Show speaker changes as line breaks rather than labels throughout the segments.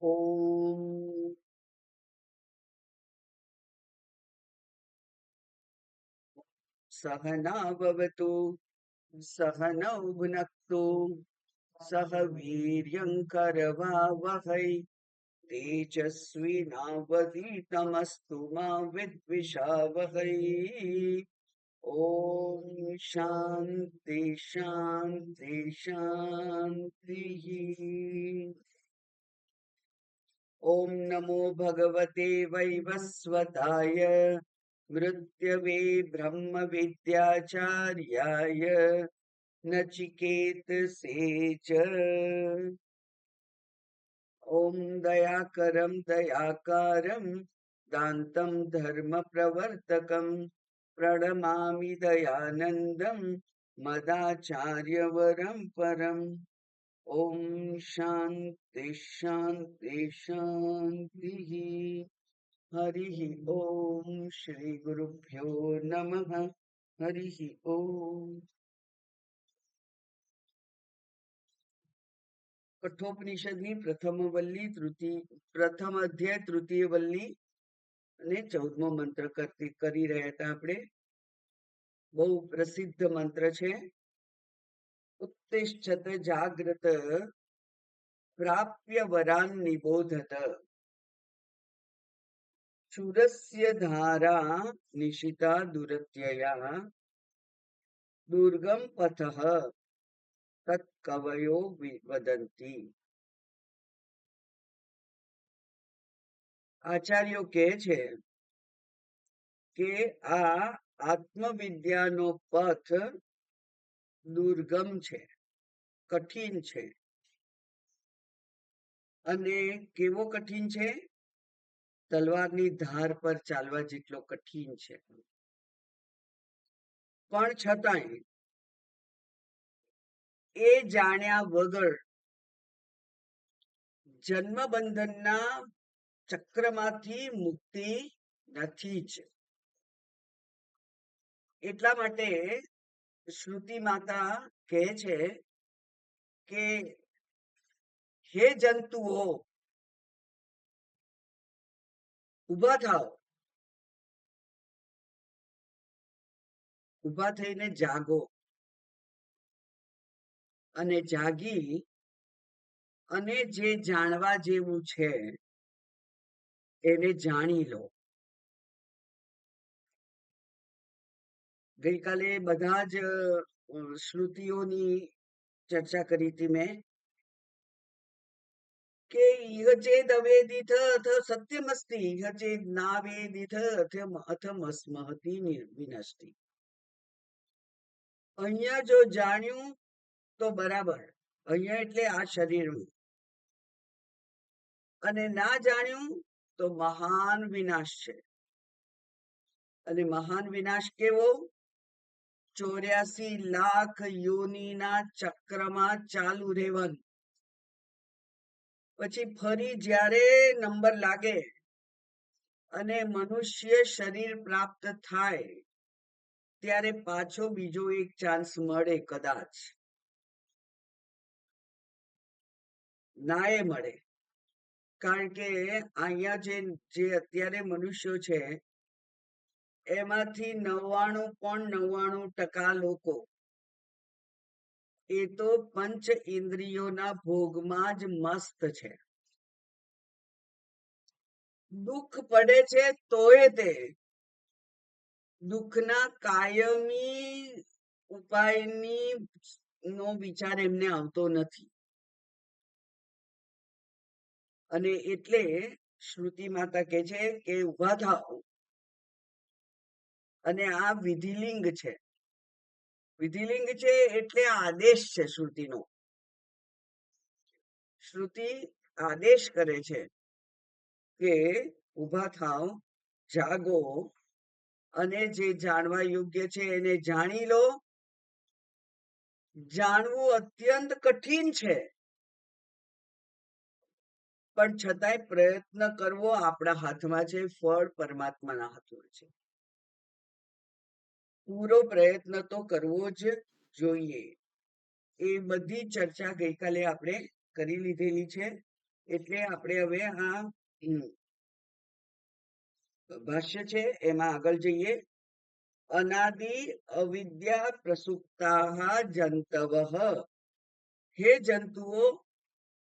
ઓમ સહના ભવતુ સહનૌ ભુનક્તુ સહ વીર્યં કરવાવહૈ તેજસ્વિનાવધીતમસ્તુ મા વિદ્વિષાવહૈ. ઓમ શાંતિ શાંતિ શાંતિ. ઓમ નમો ભગવતે વૈવસ્વતાય મૃત્યવે બ્રહ્મ વિદ્યાચાર્યાય નચિકેતસે ચ. ઓમ દયાકરમ દયાકારમ દાંતમ ધર્મ પ્રવર્તકમ પ્રણમામિ દયાનંદમ મદાચાર્યવરમ પરમ. ઓમ શાંતિ શાંતિ શાંતિ. હરિ ઓમ શ્રી ગુરુભ્યો નમઃ. હરિ ઓમ. કઠોપનિષદની પ્રથમ વલ્લી પ્રથમ અધ્યાય તૃતીય વલ્લી અને 14મો મંત્ર કરી રહ્યા હતા આપણે. બહુ પ્રસિદ્ધ મંત્ર છે. ઉત્તિષ્ઠત જાગ્રત પ્રાપ્ય વરાન નિબોધત શૂરસ્ય ધારા નિશિતા દુરત્યયા દુર્ગમ પથઃ તત્ કવયો વદંતી. આચાર્યો કહે છે કે આ આત્મવિદ્યાનો પથ દુર્ગમ છે, કઠિન છે. અને કેવો કઠિન છે? તલવારની ધાર પર ચાલવા જેટલો કઠિન છે. પણ છતાંય એ જાણ્યા વગર જન્મ બંધનના ચક્રમાંથી મુક્તિ નથી જ. એટલા માટે શ્રુતિ માતા કહે છે કે હે જંતુઓ, ઉભા થાઓ, ઉભા થઈને જાગો અને જાગી અને જે જાણવા જેવું છે એને જાણી લો. ગઈકાલે બધા જ શ્રુતિઓની ચર્ચા કરી હતી મેં કે ઇહ ચેદ અવેદિથ અથ સત્યમસ્તિ ઇહ ચેદ નાવેદિથ અથમસ્મહતિ વિનષ્ટિ. અહીંયા જો જાણ્યું તો બરાબર, અહીંયા એટલે આ શરીરમાં, અને ના જાણ્યું તો મહાન વિનાશ છે. અને મહાન વિનાશ કેવો? 84 લાખ યોનિના ચક્રમાં ચાલુ રહેવાનું. પછી ફરી જ્યારે નંબર લાગે અને મનુષ્ય શરીર પ્રાપ્ત થાય ત્યારે પાછો બીજો એક ચાન્સ મળે, કદાચ નાએ મળે. કારણ કે અહીંયા જે અત્યારે મનુષ્યો છે એમાંથી 99.99% લોકો એ તો પંચ ઇન્દ્રિયોના ભોગમાં જ મસ્ત છે. દુઃખ પડે છે તોય તે દુઃખના કાયમી ઉપાયની નો વિચાર એમને આવતો નથી. અને એટલે શ્રુતિ માતા કહે છે કે ઉભા થાઓ. અને આ વિધિલિંગ છે. વિધિલિંગ છે એટલે આદેશ છે શ્રુતિનો. શ્રુતિ આદેશ કરે છે કે ઉભા થાઓ, જાગો અને જે જાણવા યોગ્ય છે એને જાણી લો. જાણવું અત્યંત કઠિન છે, પણ છતાંય પ્રયત્ન કરવો આપણા હાથમાં છે, ફળ પરમાત્માના હાથમાં છે. પૂરો પ્રયત્ન તો કરવો જ જોઈએ. એ બધી ચર્ચા ગઈકાલે આપણે કરી લીધેલી છે. એટલે આપણે હવે આ ભાષ્ય છે એમાં આગળ જઈએ. અનાદિ અવિદ્યા પ્રસુપ્તા જંતવઃ. હે જંતુઓ,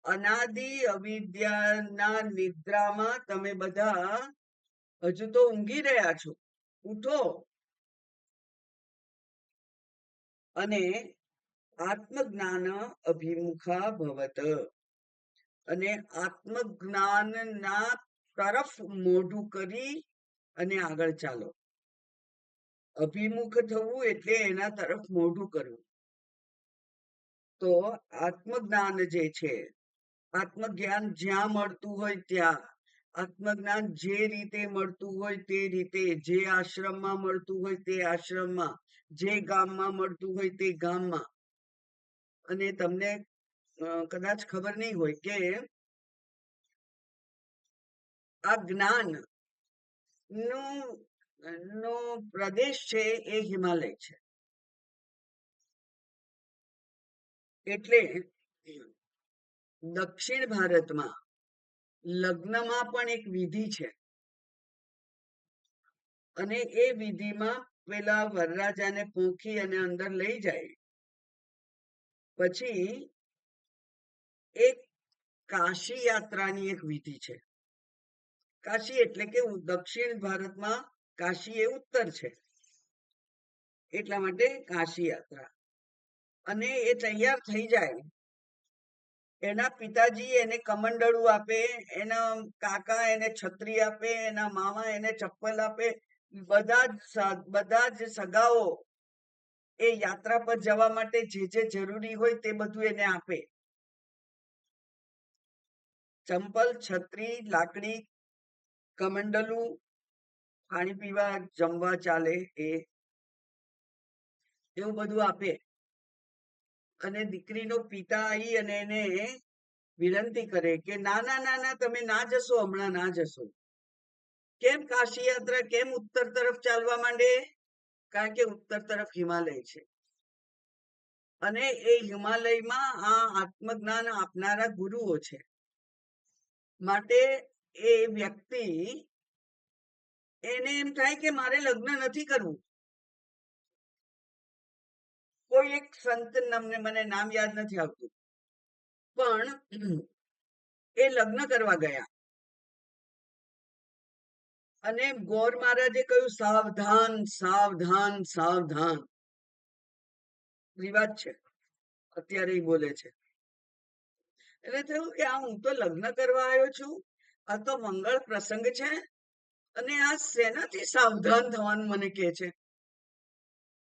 અનાદિ અવિદ્યાના નિદ્રામાં તમે બધા હજુ તો ઊંઘી રહ્યા છો. ઉઠો અને આત્મજ્ઞાન અભિમુખા ભવત. અને આત્મજ્ઞાનના તરફ મોઢું કરી અને આગળ ચાલો. અભિમુખ થવું એટલે એના તરફ મોઢું કરવું. તો આત્મજ્ઞાન જે છે, આત્મજ્ઞાન જ્યાં મળતું હોય ત્યાં, આત્મજ્ઞાન જે રીતે મળતું હોય તે રીતે, જે આશ્રમમાં મળતું હોય તે આશ્રમમાં, જે ગામમાં મળતું હોય તે ગામમાં. અને તમને કદાચ ખબર નહીં હોય કે આ જ્ઞાન નો પ્રદેશ છે એ હિમાલય છે. એટલે દક્ષિણ ભારતમાં લગ્નમાં પણ એક વિધિ છે. અને એ વિધિમાં પેલા વરરાજાને પોંખી અને અંદર લઈ જાય. પછી એક કાશી યાત્રાની એક વિધિ છે. કાશી એટલે કે દક્ષિણ ભારતમાં કાશી એ ઉત્તર છે, એટલા માટે કાશી યાત્રા. અને એ તૈયાર થઈ જાય, એના પિતાજી એને કમંડળું આપે, એના કાકા એને છત્રી આપે, એના મામા એને ચપ્પલ આપે, બધા જ સગાઓ એ યાત્રા પર જવા માટે જે જે જરૂરી હોય તે બધું એને આપે. ચંપલ, છત્રી, લાકડી, કમંડલું, પાણી પીવા, જમવા ચાલે એવું બધું આપે. અને દીકરીનો પિતા આવી અને એને વિનંતી કરે કે ના ના ના ના, તમે ના જશો, હમણાં ના જશો. કેમ કાશી યાત્રા કેમ ઉત્તર તરફ ચાલવા માંડે? કારણ કે ઉત્તર તરફ હિમાલય છે. અને એ હિમાલયમાં આ આત્મજ્ઞાન આપનારા ગુરુઓ છે. માટે એ વ્યક્તિ એને એમ થાય કે મારે લગ્ન નથી કરવું. કોઈ એક સંત, મને નામ યાદ નથી આવતું, પણ એ લગ્ન કરવા ગયા. અને ગોર મહારાજે કહ્યું સાવધાન સાવધાન સાવધાન. રિવાજ છે, અત્યારે બોલે છે. એટલે થયું કે આ હું તો લગ્ન કરવા આવ્યો છું, આ તો મંગળ પ્રસંગ છે, અને આ શેનાથી સાવધાન થવાનું મને કહે છે?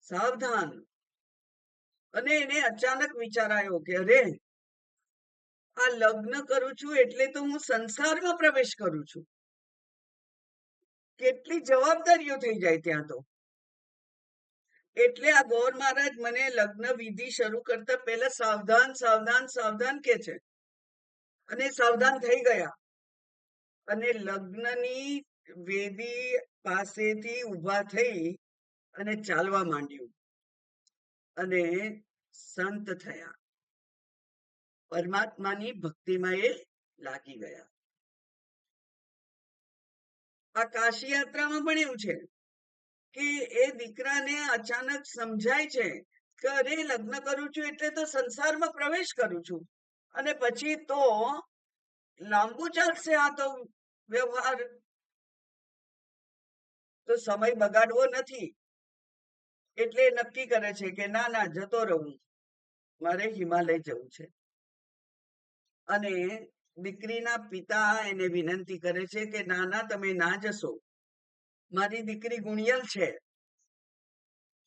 સાવધાન. અને એને અચાનક વિચાર આવ્યો કે અરે, આ લગ્ન કરું છું એટલે તો હું સંસારમાં પ્રવેશ કરું છું. કેટલી જવાબદારીઓ થઈ જાય ત્યાં તો. એટલે આ ગોર મહારાજ મને લગ્ન વિધિ શરૂ કરતા પહેલા સાવધાન સાવધાન સાવધાન કે છે. અને સાવધાન થઈ ગયા. અને લગ્નની વેદી પાસેથી ઊભા થઈ અને ચાલવા માંડ્યું. અને સંત થયા, પરમાત્માની ભક્તિમાં એ લાગી ગયા. આ કાશી યાત્રામાં પણ એવું છે કે એ દીકરાને અચાનક સમજાય છે કે અરે, લગ્ન કરું છું એટલે તો સંસારમાં પ્રવેશ કરું છું, અને પછી તો લાંબુ ચાલશે આ તો વ્યવહાર, તો સમય બગાડવો નથી. એટલે નક્કી કરે છે કે ના ના, જતો રહું, મારે હિમાલય જવું છે. અને દીકરીના પિતા એને વિનંતી કરે છે કે ના ના, તમે ના જશો, મારી દીકરી ગુણિયલ છે,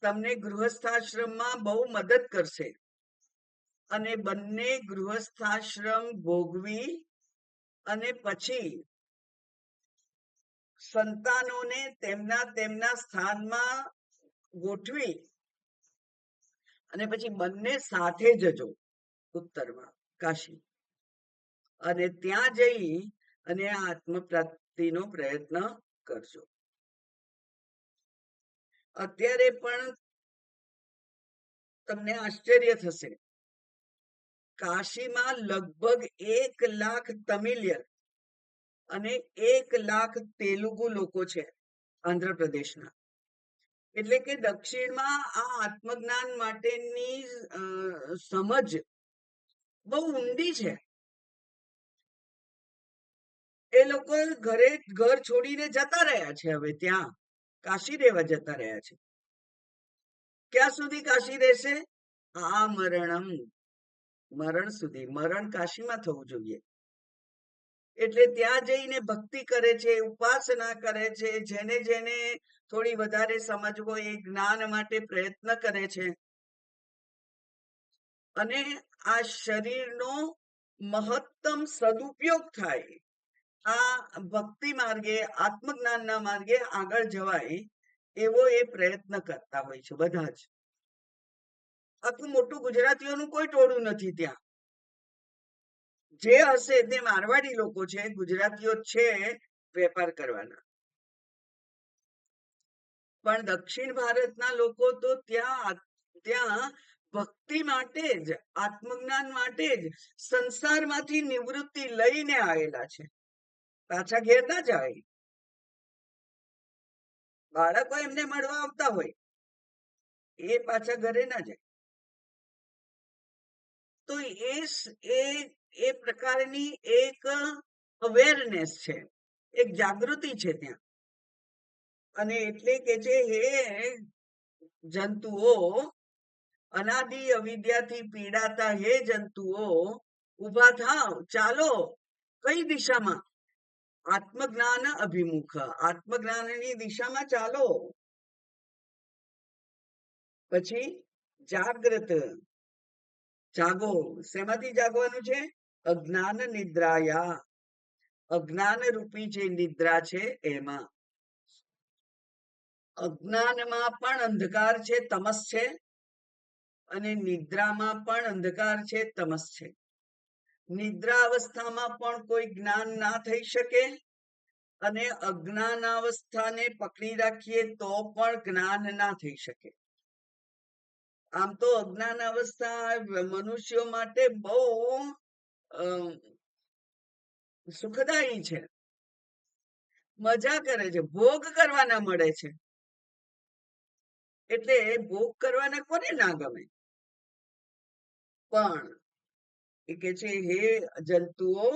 તમને ગૃહસ્થાશ્રમમાં બહુ મદદ કરશે. અને બંને ગૃહસ્થાશ્રમ ભોગવી અને પછી સંતાનોને તેમના તેમના સ્થાનમાં ગોઠવી અને પછી બંને સાથે જજો ઉત્તરમાં કાશી. અને ત્યાં જઈ અને આત્મપ્રાપ્તિનો પ્રયત્ન કરજો. અત્યારે પણ તમને આશ્ચર્ય થશે કાશીમાં લગભગ 1 લાખ તમિલિયન અને 1 લાખ તેલુગુ લોકો છે આંધ્રપ્રદેશના. એટલે કે દક્ષિણમાં આ આત્મજ્ઞાન માટેની સમજ બહુ ઊંડી છે. એ લોકો ઘર છોડીને જતા રહ્યા છે. હવે ત્યાં કાશી રહેવા જતા રહ્યા છે. ક્યાં સુધી કાશી રહેશે? આ મરણ સુધી. મરણ કાશીમાં થવું જોઈએ. એટલે ત્યાં જઈને ભક્તિ કરે છે, ઉપાસના કરે છે, જેને જેને થોડી વધારે સમજ હોય એ જ્ઞાન માટે પ્રયત્ન કરે છે. અને આ શરીરનો મહત્તમ સદુપયોગ થાય, આ ભક્તિ માર્ગે, આત્મજ્ઞાનના માર્ગે આગળ જવાય એવો એ પ્રયત્ન કરતા હોય છે બધા જ. આખું મોટું ગુજરાતીઓનું કોઈ ટોળું નથી ત્યાં. જે હશે તે મારવાડી લોકો છે, ગુજરાતીઓ છે વેપાર કરવાના. પણ દક્ષિણ ભારતના લોકો તો ત્યાં ભક્તિ માટે જ, આત્મજ્ઞાન માટે જ સંસારમાંથી નિવૃત્તિ લઈને આવેલા છે. પાછા ઘેર ના જાય. બાળકો એમને મળવા આવતા હોય, એ પાછા ઘરે ના જાય. તો એ પ્રકારની એક અવેરનેસ છે, એક જાગૃતિ છે ત્યાં. અને એટલે કે છે, હે જંતુઓ, અનાદિ અવિદ્યાથી પીડાતા હે જંતુઓ, ઉભા થાવ, ચાલો. કઈ દિશામાં? આત્મજ્ઞાન અભિમુખ, આત્મજ્ઞાનની દિશામાં ચાલો. પછી જાગ્રત, જાગો. શેમાંથી જાગવાનું છે? અજ્ઞાન નિદ્રાયા, અજ્ઞાન રૂપી જે નિદ્રા છે એમાં. અજ્ઞાનમાં પણ અંધકાર છે, તમસ છે, અને નિદ્રામાં પણ અંધકાર છે, તમસ છે. નિદ્રા અવસ્થામાં પણ કોઈ જ્ઞાન ના થઈ શકે, અને અજ્ઞાન અવસ્થાને પકડી રાખીએ તો પણ જ્ઞાન ના થઈ શકે. આમ તો અજ્ઞાન અવસ્થા મનુષ્યો માટે બહુ સુખદાયી છે. મજા કરે છે, ભોગ કરવાના મળે છે. એટલે ભોગ કરવાના કોને ના ગમે? પણ એ કે છે, હે જંતુઓ,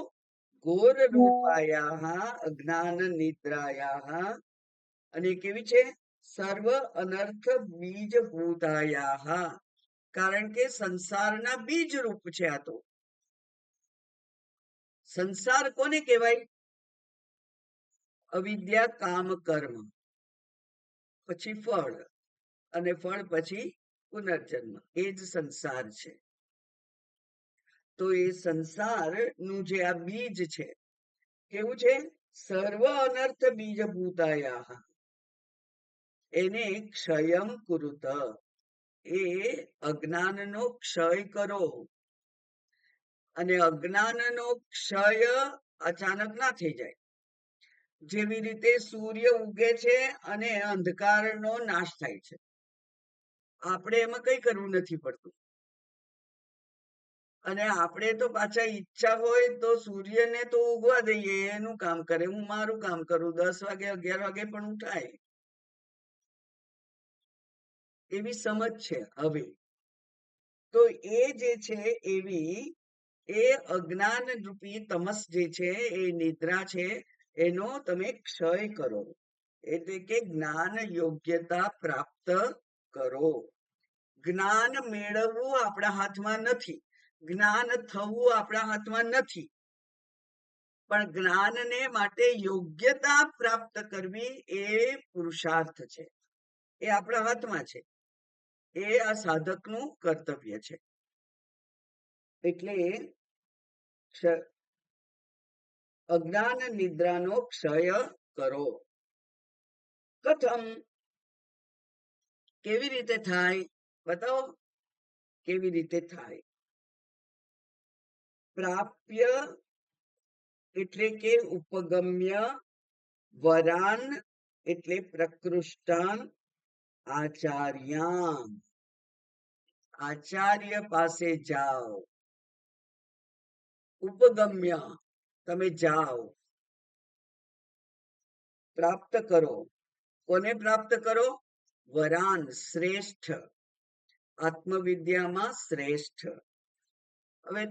ઘોર રૂપાયા અજ્ઞાન નિદ્રાયા, અને કેવી છે? સર્વ અનર્થ બીજ ભૂતાયા. કારણ કે સંસારના બીજ રૂપ છે આ તો. સંસાર કોને કહેવાય? અવિદ્યા, કામ, કર્મ, પછી ફળ, અને ફળ પછી પુનર્જન્મ. એ જ સંસાર છે. તો એ સંસાર નું જે આ બીજ છે, કેવું છે? સર્વ અનર્થ બીજ ભૂતાયા, એને ક્ષયમ કુરુત, એ અજ્ઞાનનો ક્ષય કરો. અને અજ્ઞાનનો ક્ષય અચાનક ના થઈ જાય. જેવી રીતે સૂર્ય ઉગે છે અને અંધકારનો નાશ થાય છે, આપણે એમાં કઈ કરવું નથી પડતું. અને આપણે તો પાછા ઈચ્છા હોય તો સૂર્યને તો ઉગવા દઈએ, એનું કામ કરે, હું મારું કામ કરું, 10 વાગે 11 વાગે પણ ઉઠાય. એવી સમજ છે હવે. તો એ જે છે એવી એ અજ્ઞાન રૂપી તમસ જે છે, એ નિદ્રા છે, એનો તમે ક્ષય કરો. એટલે કે જ્ઞાન યોગ્યતા પ્રાપ્ત કરો. જ્ઞાન મેળવવું આપણા હાથમાં નથી, જ્ઞાન થવું આપણા હાથમાં નથી, પણ જ્ઞાનને માટે યોગ્યતા પ્રાપ્ત કરવી એ પુરુષાર્થ છે, એ આપણા હાથમાં છે. એ આ સાધકનું કર્તવ્ય છે. એટલે અજ્ઞાન નિદ્રાનો ક્ષય કરો. કથમ? કેવી રીતે થાય? બતાવો કેવી રીતે થાય. પ્રાપ્ય એટલે કે ઉપગમ્ય, વરાન એટલે પ્રકૃષ્ટાન, આચાર્યાન, આચાર્ય પાસે જાઓ. ઉપગમ્ય, તમે જાઓ, પ્રાપ્ત કરો. કોને પ્રાપ્ત કરો? વરાન, શ્રેષ્ઠ, આત્મવિદ્યામાં શ્રેષ્ઠ. હવે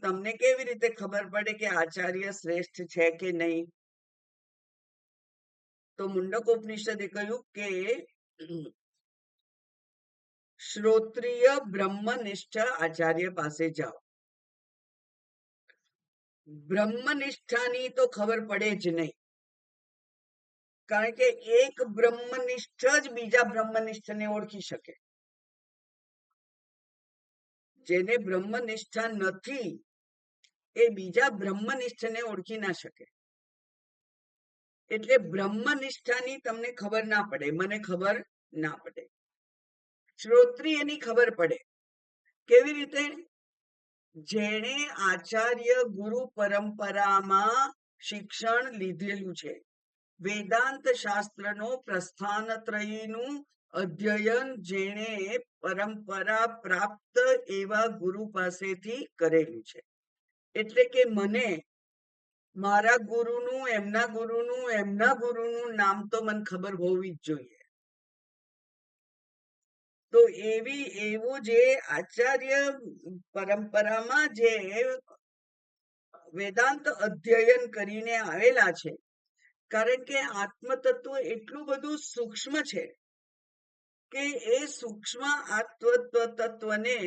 તમને કેવી રીતે ખબર પડે કે આચાર્ય શ્રેષ્ઠ છે કે નહીં? તો મુંડકોપનિષદે કહ્યું કે શ્રોત્રિય બ્રહ્મનિષ્ઠ આચાર્ય પાસે જાઓ. બ્રહ્મનિષ્ઠાની તો ખબર પડે જ નહીં, કારણ કે એક બ્રહ્મનિષ્ઠ જ બીજા બ્રહ્મનિષ્ઠને ઓળખી શકે. જેને બ્રહ્મનિષ્ઠા નથી એ બીજા બ્રહ્મનિષ્ઠને ઓળખી ના શકે. એટલે બ્રહ્મનિષ્ઠાની તમને ખબર ના પડે, મને ખબર ના પડે. શ્રોત્રિયની ખબર પડે. કેવી રીતે? જેણે આચાર્ય ગુરુ પરંપરામાં શિક્ષણ લીધેલું છે, વેદાંત શાસ્ત્રનો પ્રસ્થાનત્રયીનું અધ્યયન જેણે પરંપરા પ્રાપ્ત એવા ગુરુ પાસેથી કરેલું છે. એટલે કે મને મારા ગુરુનું, એમના ગુરુનું, એમના ગુરુનું નામ તો મને ખબર હોવી જ જોઈએ. તો એવું જે આચાર્ય પરંપરામાં જે વેદાંત અધ્યયન કરીને આવેલા છે, કારણ કે આત્મતત્વ એટલું બધું સૂક્ષ્મ છે કે એ સૂક્ષ્મ આત્મતત્વને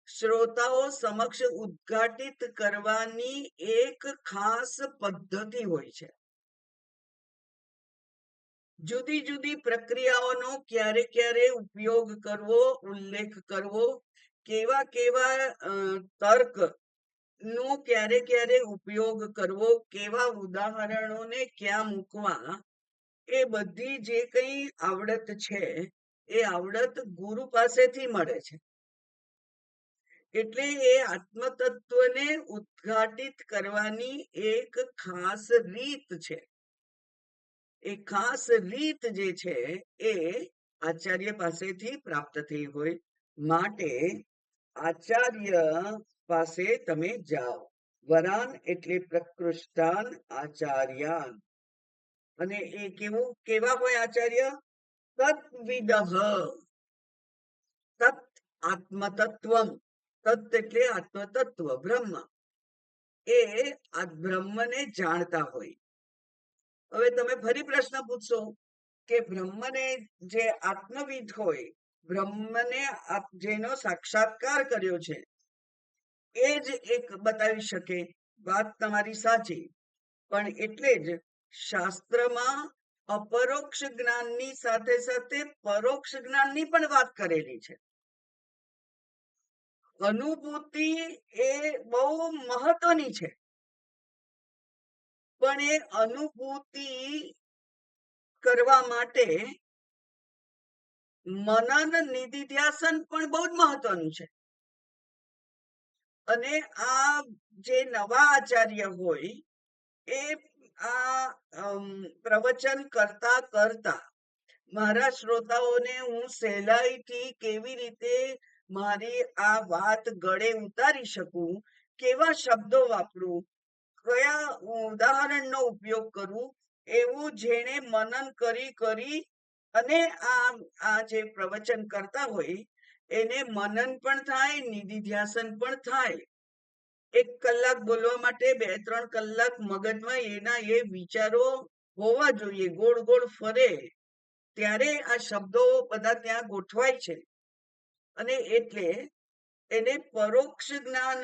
શ્રોતાઓ સમક્ષ ઉદ્ઘાટિત કરવાની એક ખાસ પદ્ધતિ હોય છે. જુદી જુદી પ્રક્રિયાઓનો ક્યારે ક્યારે ઉપયોગ કરવો, ઉલ્લેખ કરવો, કેવા કેવા તર્ક નો ક્યારે ક્યારે ઉપયોગ કરવો, કેવા ઉદાહરણોને ક્યાં મૂકવા, એ બધી જે કઈ આવડત છે એ આવડત ગુરુ પાસેથી મળે છે. એટલે એ આત્મતત્વને ઉદ્ઘાટિત કરવાની એક ખાસ રીત છે. એ ખાસ રીત જે છે એ આચાર્ય પાસેથી પ્રાપ્ત થઈ હોય માટે આચાર્ય પાસે તમે જાઓ. વરાન એટલે પ્રકૃષ્ટાન આચાર્યાન. અને એ કેવા હોય આચાર્ય? તત્વિદઃ. તત્ આત્મતત્વમ. તત્ એટલે આત્મતત્વ, બ્રહ્મ. એ આ બ્રહ્મને જાણતા હોય. હવે તમે ફરી પ્રશ્ન પૂછશો કે બ્રહ્મને જે આત્મવિદ હોય, બ્રહ્મને જેનો સાક્ષાત્કાર કર્યો છે, એ જ એક બતાવી શકે. વાત તમારી સાચી, પણ એટલે જ શાસ્ત્રમાં અપરોક્ષ જ્ઞાનની સાથે સાથે પરોક્ષ જ્ઞાનની પણ વાત કરેલી છે. અનુભૂતિ એ બહુ મહત્વની છે, પણ એ અનુભૂતિ કરવા માટે મનન નિધિધ્યાસન પણ બહુ જ મહત્વનું છે. અને આ જે નવા આચાર્ય હોય એ આ પ્રવચન કરતા કરતા મારા શ્રોતાઓને હું સહેલાઈથી કેવી રીતે મારી આ વાત ગળે ઉતારી શકું, કેવા શબ્દો વાપરું, કયા ઉદાહરણનો ઉપયોગ કરું, એવું જેણે મનન કરી અને આ જે પ્રવચન કરતા હોય એને મનન પણ થાય, નિધિધ્યાસન પણ થાય. 1 કલાક બોલવા માટે 2-3 કલાક મગજમાં એના એ વિચારો હોવા જોઈએ, ગોળ ગોળ ફરે, ત્યારે આ શબ્દો બધા ત્યાં ગોઠવાય છે. અને એટલે એને પરોક્ષ જ્ઞાન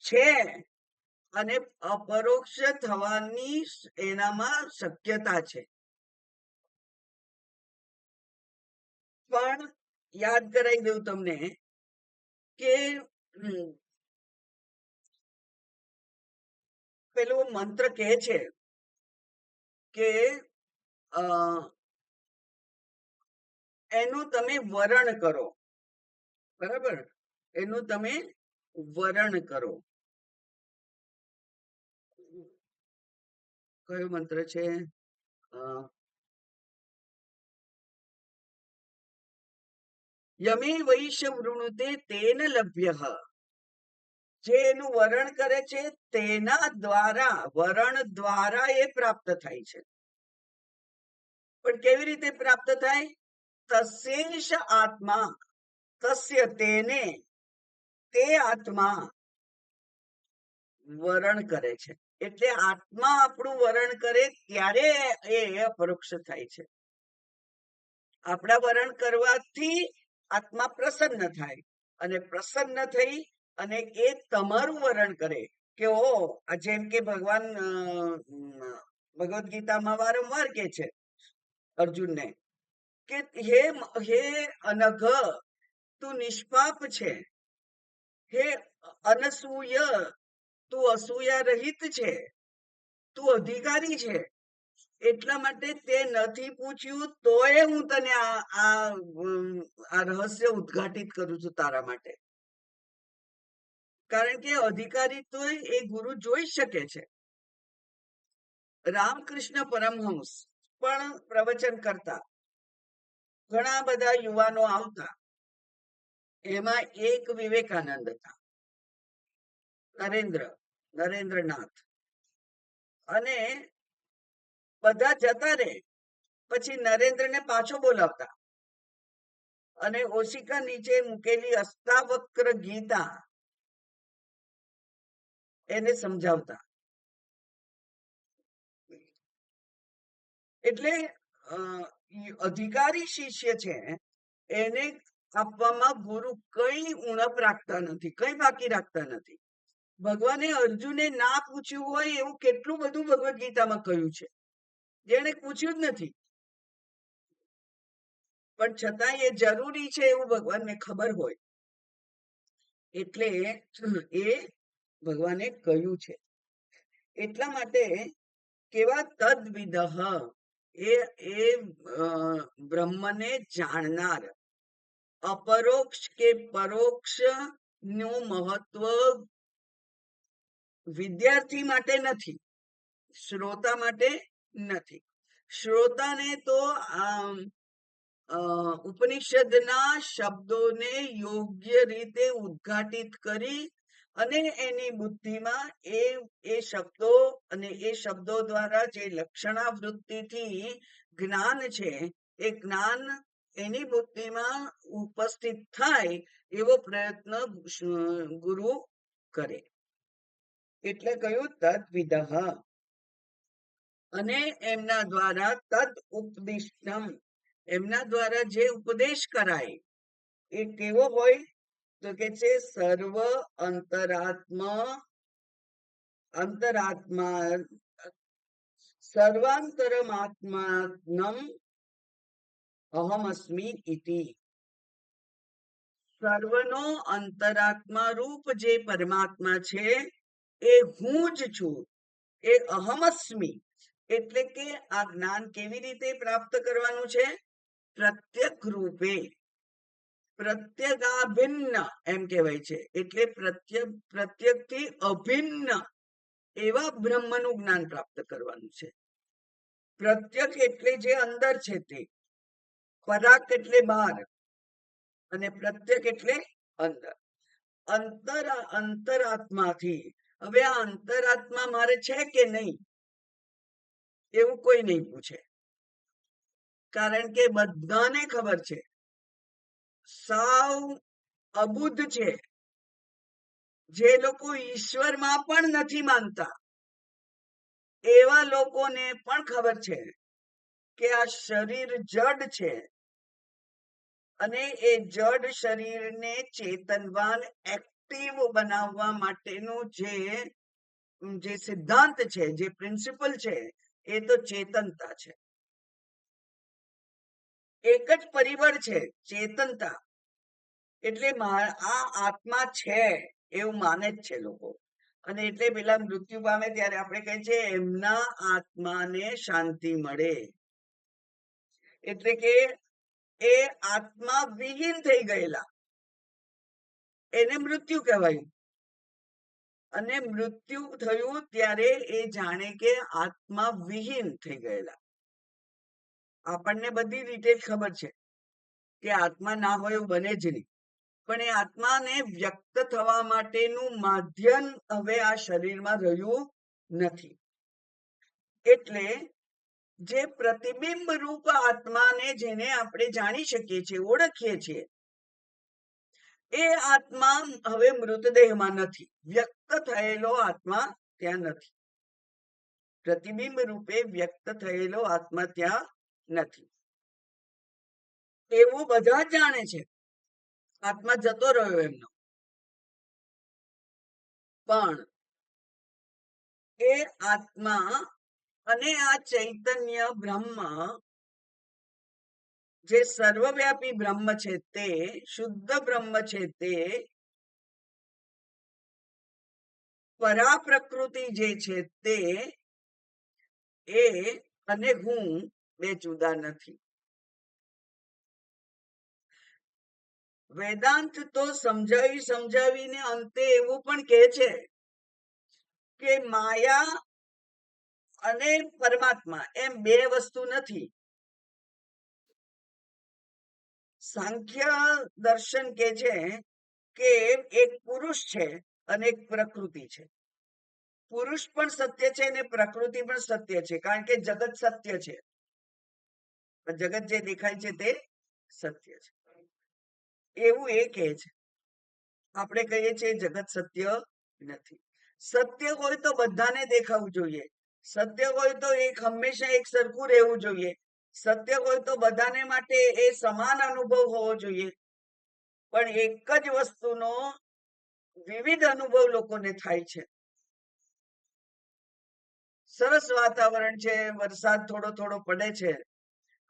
છે અને અપરોક્ષ થવાની એનામાં શક્યતા છે. પણ યાદ કરાવી દઉં તમને કે પેલો મંત્ર કહે છે કે એનું તમે વરણ કરો. બરાબર? એનું તમે વરણ કરો. કયો મંત્ર છે? યમે વૈશ વૃણુતે તેન લભ્યઃ જે એનું વરણ કરે છે તેના દ્વારા, વરણ દ્વારા એ પ્રાપ્ત થાય છે. પણ કેવી રીતે પ્રાપ્ત થાય? તસ્યેશ આત્મા, તસ્ય તેને, તે આત્મા વરણ કરે છે. એટલે આત્મા આપણું વરણ કરે ત્યારે એ અપરોક્ષ થાય છે. આપણા વરણ કરવાથી આત્મા પ્રસન્ન થાય, અને પ્રસન્ન થઈ અને એ તમારું વરણ કરે કે ઓ, જેમ કે ભગવાન ભગવદ્ ગીતામાં વારંવાર કે છે અર્જુનને કે હે અનઘ, તું નિષ્પાપ છે, હે અનસૂય, તું અસૂયા રહિત છે, તું અધિકારી છે. એટલા માટે તે નથી પૂછ્યું તોય હું તને આ રહસ્ય ઉદ્ઘાટિત કરું છું તારા માટે. કારણ કે અધિકારી તો એ ગુરુ જોઈ શકે છે. રામકૃષ્ણ પરમહંસ પણ પ્રવચન કરતા, ઘણા બધા યુવાનો આવતા, એમાં એક વિવેકાનંદ હતા, નરેન્દ્રનાથ. અને બધા જતા રહે પછી નરેન્દ્રને પાછો બોલાવતા અને ઓશિકા નીચે મૂકેલી અષ્ટાવક્ર ગીતા એને સમજાવતા. એટલે અધિકારી શિષ્ય છે એને આપવામાં ગુરુ કઈ ઉણપ રાખતા નથી, કઈ બાકી રાખતા નથી. ભગવાને અર્જુને ના પૂછ્યું હોય એવું કેટલું બધું ભગવદ્ ગીતામાં કહ્યું છે, જેને પૂછ્યું જ નથી, પણ છતાં એ જરૂરી છે એવું ભગવાનને ખબર હોય એટલે એ ભગવાને કહ્યું છે. એટલા માટે કેવા તદ્વિદઃ, એ બ્રહ્મને જાણનાર, અપરોક્ષ કે પરોક્ષ નું મહત્વ વિદ્યાર્થી માટે નથી, શ્રોતા માટે નથી. શ્રોતાને તો ઉપનિષદના શબ્દોને યોગ્ય રીતે ઉદ્ઘાટિત કરી અને એની બુદ્ધિમાં એ શબ્દો અને એ શબ્દો દ્વારા જે લક્ષણાવૃત્તિથી જ્ઞાન છે એ જ્ઞાન એની બુદ્ધિમાં ઉપસ્થિત થાય એવો પ્રયત્ન ગુરુ કરે. એટલે કહ્યું તદ્વિદઃ. અને એમના દ્વારા તદ ઉપદિષ્ટમ, એમના દ્વારા જે ઉપદેશ કરાય એ કેવો હોય તો કે છે સર્વ અંતરાત્મા સર્વાંતરમાત્માનમ અહમસ્મિ ઇતિ. સર્વનો અંતરાત્મા રૂપ જે પરમાત્મા છે એ હું જ છું, એ અહમસ્મિ. એટલે કે આ જ્ઞાન કેવી રીતે પ્રાપ્ત કરવાનું છે? પ્રત્યક રૂપે, પ્રત્યગાભિન્ન એમ કહેવાય છે. એટલે પ્રત્યકથી અભિન્ન એવા બ્રહ્મનું જ્ઞાન પ્રાપ્ત કરવાનું છે. પ્રત્યક એટલે જે અંદર છે તે, પરાક એટલે બહાર, અને પ્રત્યક એટલે અંદર. અંતરાત્માથી. હવે આ અંતરાત્મા મારે છે કે નહીં એવું કોઈ નહીં પૂછે, કારણ કે બધાને ખબર છે સાવ અબુદ્ધ છે. જે લોકો ઈશ્વરમાં પણ નથી માનતા એવા લોકોને પણ ખબર છે કે આ શરીર જડ છે, અને એ જડ શરીરને ચેતનવાન એક્ટિવ બનાવવા માટેનું જે સિદ્ધાંત છે, જે પ્રિન્સિપલ છે, એ તો ચેતનતા છે. એક જ પરિબળ છે, ચેતનતા. એટલે આ આત્મા છે એવું માને જ છે લોકો. અને એટલે પેલા મૃત્યુ પામે ત્યારે આપણે કહીએ છીએ એમના આત્માને શાંતિ મળે. એટલે કે એ આત્મા વિહીન થઈ ગયેલા એને મૃત્યુ કહેવાયું. અને મૃત્યુ થયું ત્યારે એ જાણે કે આત્મા વિહીન થઈ ગયેલા. આપણને બધી ડિટેલ ખબર છે કે આત્મા ના હોય એવું બને જ નહીં. પણ એ આત્માને વ્યક્ત થવા માટેનું માધ્યમ હવે આ શરીરમાં રહ્યું નથી. એટલે જે પ્રતિબિંબ રૂપ આત્માને જેને આપણે જાણી શકીએ છીએ, ઓળખીએ છીએ, એ આત્મા હવે મૃતદેહમાં નથી. વ્યક્ત થયેલો આત્મા ત્યાં નથી. પ્રતિબિંબ રૂપે વ્યક્ત થયેલો આત્મા ત્યાં નથી. એવું બધા જ જાણે છે. આત્મા જતો રહ્યો એમનો, પણ એ આત્મા અને આ ચૈતન્ય બ્રહ્મ, જે સર્વવ્યાપી બ્રહ્મ છે, તે શુદ્ધ બ્રહ્મ છે, તે પરા પ્રકૃતિ જે છે, તે એ અને હું બે જુદા નથી. વેદાંત તો સમજાવીને અંતે એવું પણ કહે છે કે માયા અને પરમાત્મા એમ બે વસ્તુ નથી. સાંખ્ય દર્શન કે છે કે એક પુરુષ છે અને એક પ્રકૃતિ છે. પુરુષ પણ સત્ય છે અને પ્રકૃતિ પણ સત્ય છે, કારણ કે જગત સત્ય છે. જગત જે દેખાય છે તે સત્ય છે, એવું એ કહે છે. આપણે કહીએ છીએ જગત સત્ય નથી. સત્ય હોય તો બધાને દેખાવું જોઈએ. સત્ય હોય તો એક હંમેશા એક સરખું રહેવું જોઈએ. સત્ય હોય તો બધાને માટે એ સમાન અનુભવ હોવો જોઈએ. પણ એક જ વસ્તુનો વિવિધ અનુભવ લોકોને થાય છે. સરસ વાતાવરણ છે, વરસાદ થોડો થોડો પડે છે,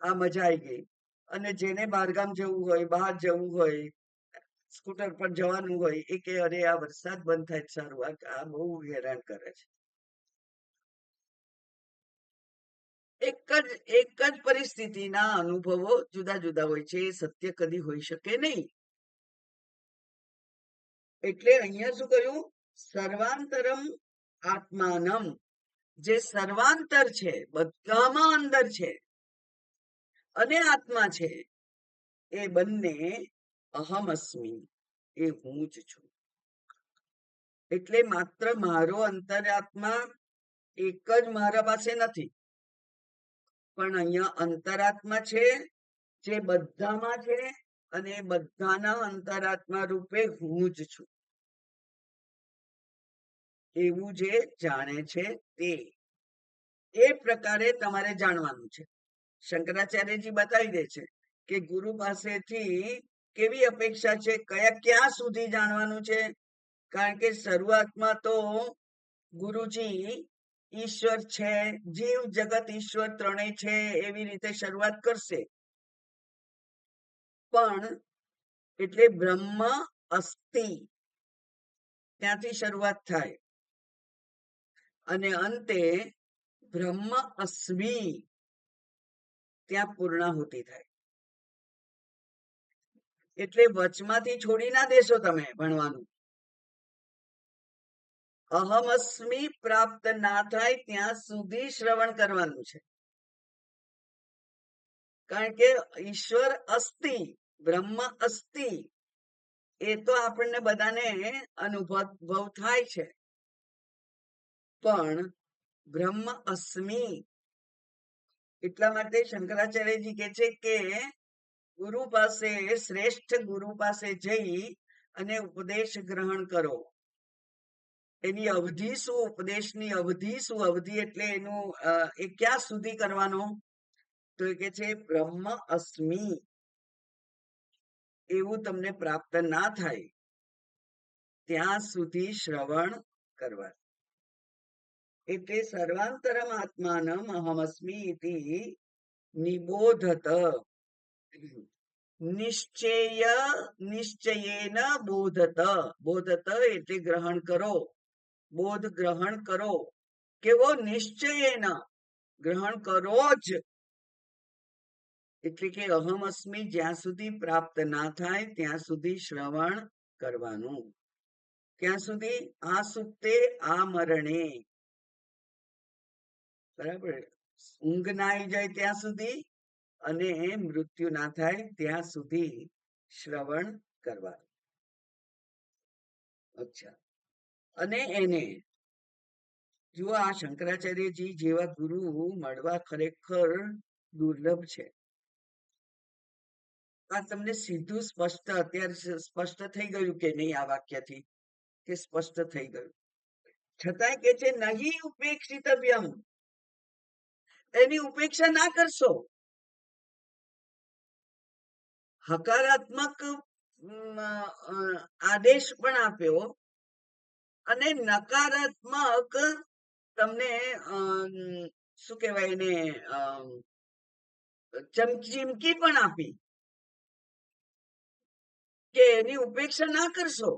આ મજા આવી ગઈ. અને જેને બહારગામ જવું હોય, બહાર જવું હોય, સ્કૂટર પર જવાનું હોય, એ કે અરે આ વરસાદ બંધ થાય સારું, આ બહુ હેરાન કરે છે. એક જ પરિસ્થિતિના અનુભવો જુદા જુદા હોય છે. એ સત્ય કદી હોઈ શકે નહીં. એટલે અહીંયા શું કહ્યું? સર્વાંતરમ આત્માનમ, જે સર્વાંતર છે, બધામાં અંદર છે, અને આત્મા છે, એ બંને અહમ અસ્મિ, એ હું જ છું. એટલે માત્ર મારો અંતરાત્મા એક જ મારા પાસે નથી, પણ અહીંયા અંતરાત્મા છે જે બધામાં છે, અને બધાના અંતરાત્મા રૂપે હું જ છું. એવું જે જાણે છે તે એ પ્રકારે તમારે જાણવાનું છે. શંકરાચાર્યજી બતાવી દે છે કે ગુરુ પાસેથી કેવી અપેક્ષા છે, ક્યાં સુધી જાણવાનું છે. કારણ કે શરૂઆતમાં તો ગુરુજી ઈશ્વર છે, જીવ જગત ઈશ્વર ત્રણેય છે, એવી રીતે શરૂઆત કરશે. પણ એટલે બ્રહ્મ અસ્તિ ત્યાંથી શરૂઆત થાય, અને અંતે બ્રહ્મ અસ્મિ ત્યાં પૂર્ણાહુતિ થાય. એટલે વચમાંથી છોડી ના દેશો તમે ભણવાનું. અહમ અસ્મિ પ્રાપ્ત ના થાય ત્યાં સુધી શ્રવણ કરવાનું છે. કારણ કે ઈશ્વર અસ્તિ, બ્રહ્મ અસ્તિ, એ તો આપણને બધાને અનુભવ થાય છે. પણ બ્રહ્મ અસ્મિ એટલા માટે શંકરાચાર્યજી કહે છે કે ગુરુ પાસે, શ્રેષ્ઠ ગુરુ પાસે જઈ અને ઉપદેશ ગ્રહણ કરો. એની અવધિ શું? ઉપદેશની અવધિ શું? અવધિ એટલે એનું એ ક્યાં સુધી કરવાનો? તો એ કે છે બ્રહ્મ અસ્મિ એવું તમને પ્રાપ્ત ના થાય ત્યાં સુધી શ્રવણ કરવા. એટલે સર્વાંતરમ આત્માનમ અહમસ્મિ ઇતિ નિબોધત, નિશ્ચયેન બોધત. બોધત એટલે ગ્રહણ કરો, બોધ ગ્રહણ કરો. કેવો? નિશ્ચયેન, ગ્રહણ કરો જ. એટલે કે અહમ અસ્મિ જ્યાં સુધી પ્રાપ્ત ના થાય ત્યાં સુધી શ્રવણ કરવાનું. ક્યાં સુધી? આ સુક્તે આ મરણે, બરાબર, ઊંઘ ના આવી જાય ત્યાં સુધી, અને મૃત્યુ ના થાય ત્યાં સુધી શ્રવણ કરવા. અચ્છા. અને એને જુઓ, આ શંકરાચાર્યજી જેવા ગુરુ મળવા ખરેખર દુર્લભ છે. આ તમને સીધું સ્પષ્ટ અત્યારે સ્પષ્ટ થઈ ગયું કે નહીં આ વાક્યથી? કે સ્પષ્ટ થઈ ગયું? છતાંય કે છે નહીં ઉપેક્ષિતવ્યમ, એની ઉપેક્ષા ના કરશો. હકારાત્મક આદેશ પણ આપ્યો અને નકારાત્મક તમને શું કહેવાય એને ચમકી પણ આપી કે એની ઉપેક્ષા ના કરશો.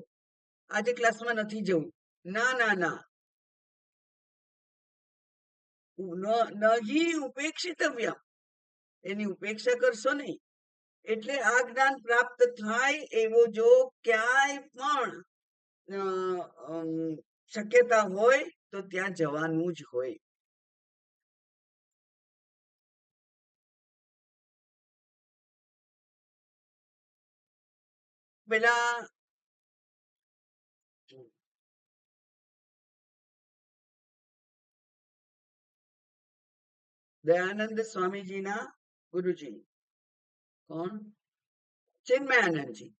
આજે ક્લાસમાં નથી જવું, ના ના ના, નહી ઉપેક્ષિતવ્ય, એની ઉપેક્ષા કરશો નહીં. એટલે આ જ્ઞાન પ્રાપ્ત થાય એવો જો ક્યાંય પણ શક્યતા હોય તો ત્યાં જવાનું જ હોય. પેલા દયાનંદ સ્વામીજીના ગુરુજી કોણ? ચિન્મયાનંદજી.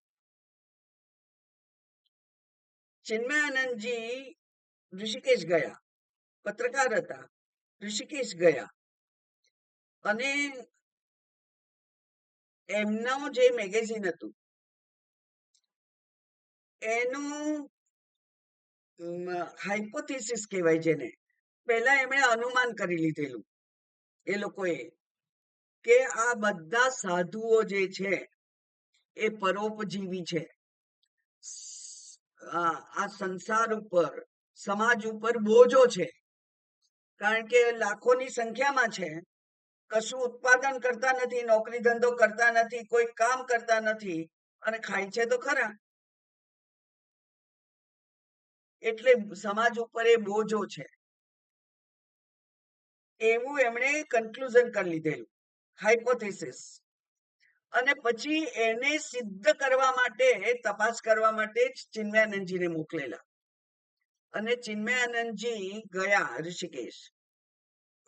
ચિન્મયાનંદજી ઋષિકેશ ગયા, પત્રકાર હતા, ઋષિકેશ ગયા અને એમનું જે મેગેઝિન હતું એનું હાઇપોથિસિસ કહેવાય જેને, પહેલા એમણે અનુમાન કરી લીધેલું એ લોકોએ કે આ બધા સાધુઓ જે છે એ પરોપજીવી છે. આ સંસાર ઉપર, સમાજ ઉપર બોજો છે, કારણ કે લાખોની સંખ્યામાં છે, કશું ઉત્પાદન કરતા નથી, નોકરી ધંધો કરતા નથી, કોઈ કામ કરતા નથી અને ખાય છે તો ખરા. એટલે સમાજ ઉપર એ બોજો છે એવું એમણે કન્ક્લુઝન કરી લીધેલું, હાઇપોથિસિસ. અને પછી એને સિદ્ધ કરવા માટે, તપાસ કરવા માટે ચિન્મયાનંદજીને મોકલેલા. અને ચિન્મયાનંદજી ગયા ઋષિકેશ.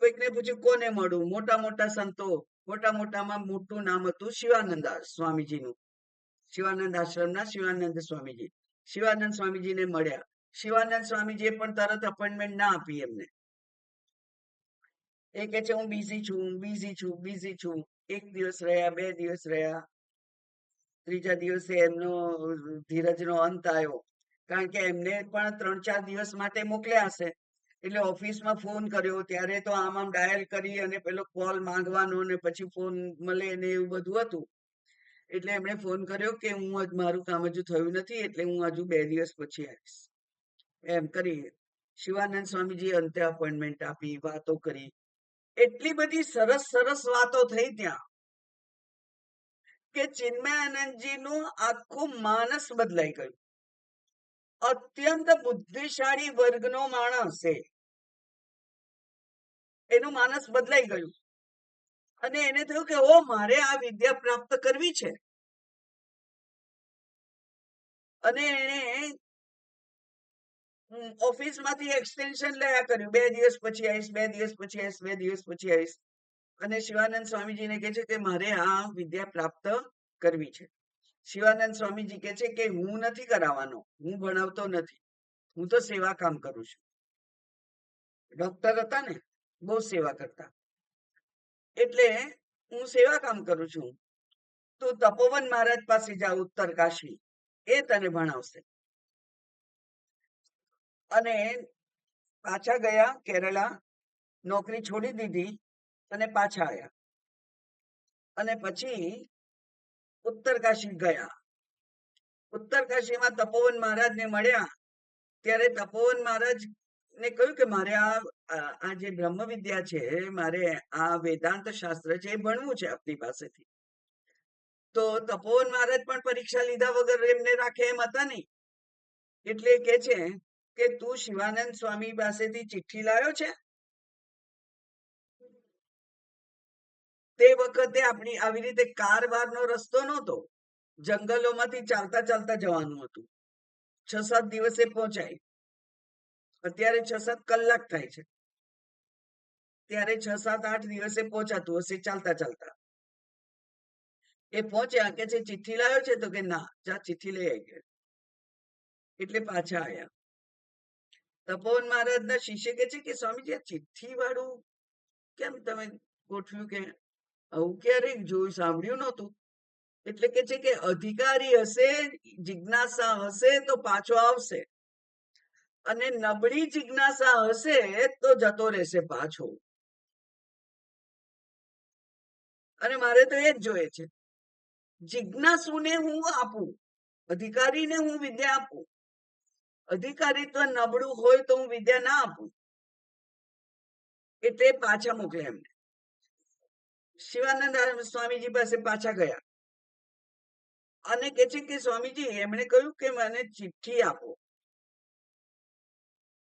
કોઈકને પૂછ્યું કોને મળું? મોટા મોટા સંતો, મોટા મોટામાં મોટું નામ હતું શિવાનંદ સ્વામીજીનું, શિવાનંદ આશ્રમના શિવાનંદ સ્વામીજી. શિવાનંદ સ્વામીજીને મળ્યા. શિવાનંદ સ્વામીજીએ પણ તરત અપોઇન્ટમેન્ટ ના આપી એમને. એ કે છે હું બિઝી છું, બિઝી છું, બિઝી છું. એક દિવસ રહ્યા, 2 દિવસ રહ્યા, ત્રીજા દિવસે એમનો ધીરજનો અંત આવ્યો, કારણ કે એમને પણ 3-4 દિવસ માટે મોકલ્યા હશે. એટલે ઓફિસમાં ફોન કર્યો ત્યારે તો આમ ડાયલ કરી અને પેલો કોલ માંગવાનો ને પછી ફોન મળે ને એવું બધું હતું. એટલે એમણે ફોન કર્યો કે હું મારું કામ હજુ થયું નથી, એટલે હું હજુ 2 દિવસ પછી આવીશ. એમ કરી શિવાનંદ સ્વામીજી અંતે અપોઇન્ટમેન્ટ આપી, વાતો કરી. એટલી બધી સરસ સરસ વાતો થઈ ત્યાં કે ચિન્મયાનંદજીનું આખું માનસ બદલાઈ ગયું. અત્યંત બુદ્ધિશાળી વર્ગનો માણસ છે, એનું માનસ બદલાઈ ગયું. અને એને થયું કે ઓ મારે આ વિદ્યા પ્રાપ્ત કરવી છે. અને એને ઓફિસમાંથી એક્સટેન્શન લયા કર્યું, 2 દિવસ પછી આવીશ, 2 દિવસ પછી આવીશ, 2 દિવસ પછી આવીશ. અને શિવાનંદ સ્વામીજીને કહે છે કે મારે આ વિદ્યા પ્રાપ્ત કરવી છે. શિવાનંદ સ્વામીજી કહે છે કે હું નથી કરાવવાનો, હું ભણાવતો નથી, હું તો સેવા કામ કરું છું. ડોક્ટર હતા ને, બહુ સેવા કરતા. એટલે હું સેવા કામ કરું છું, તું તપોવન મહારાજ પાસે જા, ઉત્તર કાશી, એ તને ભણાવશે. અને પાછા ગયા કેરલા, નોકરી છોડી દીધી અને પાછા આવ્યા. અને પછી ઉત્તરકાશી ગયા. ઉત્તરકાશીમાં તપોવન મહારાજને મળ્યા ત્યારે તપોવન મહારાજ ને કહ્યું કે મારે આ જે બ્રહ્મ વિદ્યા છે, મારે આ વેદાંત શાસ્ત્ર છે એ ભણવું છે આપની પાસેથી. તો તપોવન મહારાજ પણ પરીક્ષા લીધા વગર એમને રાખે એમ હતા નહીં. એટલે કે છે કે તું શિવાનંદ સ્વામી પાસેથી ચિઠ્ઠી લાવ્યો છે? તે વખતે આપણી આવી રીતે કાર બારનો રસ્તો નહોતો, જંગલોમાંથી ચાલતા ચાલતા જવાનું હતું. 6-7 દિવસે પહોંચાય. અત્યારે 6-7 કલાક થાય છે, ત્યારે 6-7-8 દિવસે પહોંચાતું હશે ચાલતા ચાલતા. એ પહોંચ્યા, કે છે ચિઠ્ઠી લાવ્યો છે? તો કે ના, જા ચિઠ્ઠી લઈ આવી ગયા. એટલે પાછા આવ્યા. તપોવન મહારાજના શિષ્ય કે છે કે સ્વામીજી, આ ચિઠ્ઠી વાળું કેમ તમે ગોઠવ્યું? કે આવું ક્યારેક જોયું, સાંભળ્યું નહોતું. એટલે કે છે કે અધિકારી હશે, જિજ્ઞાસા હશે તો પાછો આવશે, અને નબળી જિજ્ઞાસા હશે તો જતો રહેશે પાછો. અને મારે તો એ જ જોઈએ છે, જિજ્ઞાસુને હું આપું, અધિકારીને હું વિદ્યા આપું. અધિકારી તો નબળું હોય તો હું વિદ્યા ના આપું. એટલે પાછા મોકલે એમને. શિવાનંદ સ્વામીજી પાસે પાછા ગયા અને કે છે કે સ્વામીજી, એમણે કહ્યું કે મને ચિઠ્ઠી આપો.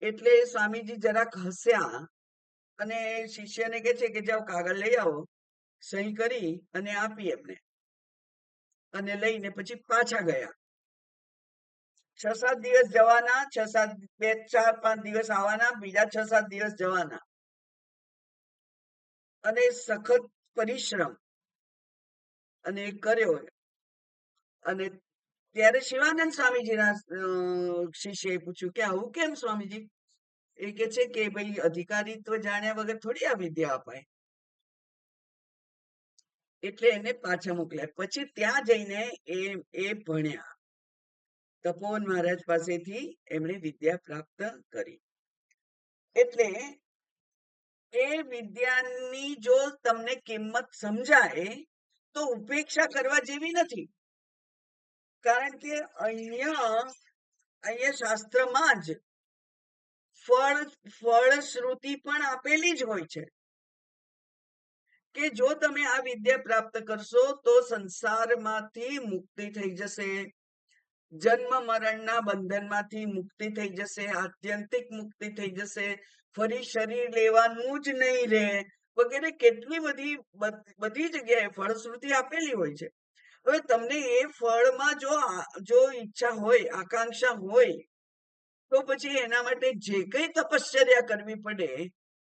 એટલે સ્વામીજી જરાક હસ્યા અને શિષ્યને કે છે કે જાઓ કાગળ લઈ આવો, સહી કરી અને આપી એમને. અને લઈને પછી પાછા ગયા. 6-7 દિવસ જવાના, 2-4-5 દિવસ આવવાના, બીજા 6-7 દિવસ જવાના, અને સખત પરિશ્રમ અને કર્યો. અને ત્યારે શિવાનંદ સ્વામીજીના શિષ્યએ પૂછ્યું કે આવું કેમ સ્વામીજી? એ કે છે કે ભાઈ, અધિકારીત્વ જાણ્યા વગર થોડી આ વિદ્યા અપાય. એટલે એને પાછા મોકલ્યા. પછી ત્યાં જઈને એ ભણ્યા. તપોવન મહારાજ પાસેથી એમણે વિદ્યા પ્રાપ્ત કરી. એટલે એ વિદ્યાની જો તમને કિંમત સમજાય તો ઉપેક્ષા કરવા જેવી નથી. કારણ કે અહીંયા શાસ્ત્રમાં જ ફળશ્રુતિ પણ આપેલી જ હોય છે કે જો તમે આ વિદ્યા પ્રાપ્ત કરશો તો સંસારમાંથી મુક્તિ થઈ જશે, જન્મ મરણના બંધનમાંથી મુક્તિ થઈ જશે, આત્યંતિક મુક્તિ થઈ જશે, ફરી શરીર લેવાનું જ નહીં રહે, વગેરે કેટલી બધી જગ્યાએ ફળશ્રુતિ આપેલી હોય છે. હવે તમને એ ફળમાં જો ઈચ્છા હોય, આકાંક્ષા હોય, તો પછી એના માટે જે કઈ તપશ્ચર્યા કરવી પડે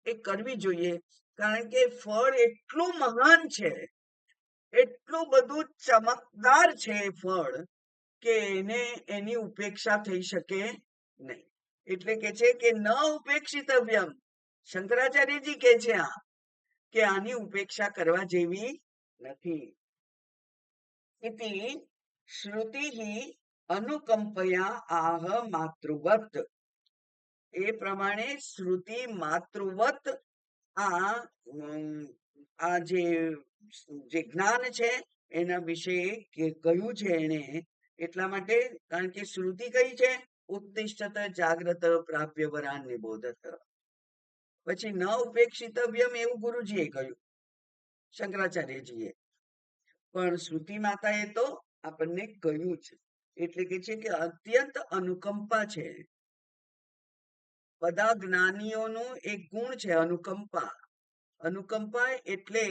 એ કરવી જોઈએ. કારણ કે ફળ એટલું મહાન છે, એટલું બધું ચમકદાર છે એ ફળ, કે એની ઉપેક્ષા થઈ શકે નહીં. એટલે કે છે કે ન ઉપેક્ષિતવ્યમ. શંકરાચાર્યજી કે છે કે આની ઉપેક્ષા કરવા જેવી નથી. ઇતિ શ્રુતિ અનુકંપયા આહ માતૃવત. એ પ્રમાણે શ્રુતિ માતૃવત આ જે જ્ઞાન છે એના વિશે કહ્યું છે એને. એટલા માટે, કારણ કે શ્રુતિ કઈ છે? ઉત્તિષ્ઠત જાગ્રત પ્રાપ્ય વરાન નિબોધત. પછી ન ઉપેક્ષિતવ્યમ એવું ગુરુજીએ કહ્યું, શંકરાચાર્યજીએ. પણ શ્રુતિ માતાએ તો આપણને કહ્યું છે. એટલે કે છે કે અત્યંત અનુકંપા છે. બધા જ્ઞાનીઓનું એક ગુણ છે અનુકંપા. અનુકંપા એટલે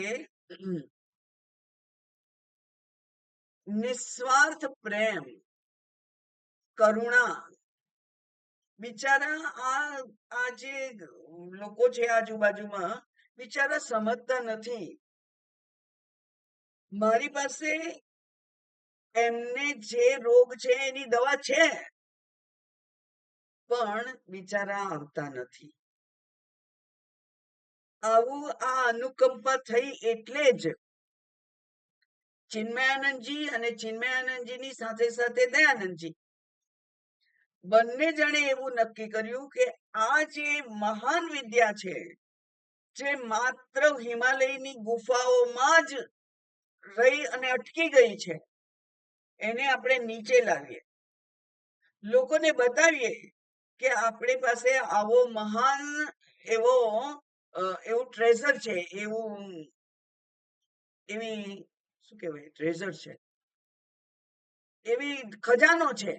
નિસ્વાર્થ પ્રેમ, કરુણા. બિચારા આ જે લોકો છે આજુબાજુમાં, બિચારા સમજતા નથી. મારી પાસે એમને જે રોગ છે એની દવા છે, પણ બિચારા આવતા નથી. આવું આ અનુકંપા થઈ એટલે જ ચિન્મયાનંદજી અને ચિન્મયાનંદજીની સાથે સાથે દયાનંદજી બંને જણે એવું નક્કી કર્યું કે આ જે મહાન વિદ્યા છે, જે માત્ર હિમાલયની ગુફાઓમાં જ રહી અને અટકી ગઈ છે, એને આપણે નીચે લાવીએ, લોકોને બતાવીએ કે આપણી પાસે આવો મહાન એવું ટ્રેઝર છે, એવી શું કહેવાય, ટ્રેઝર છે, એવી ખજાનો છે,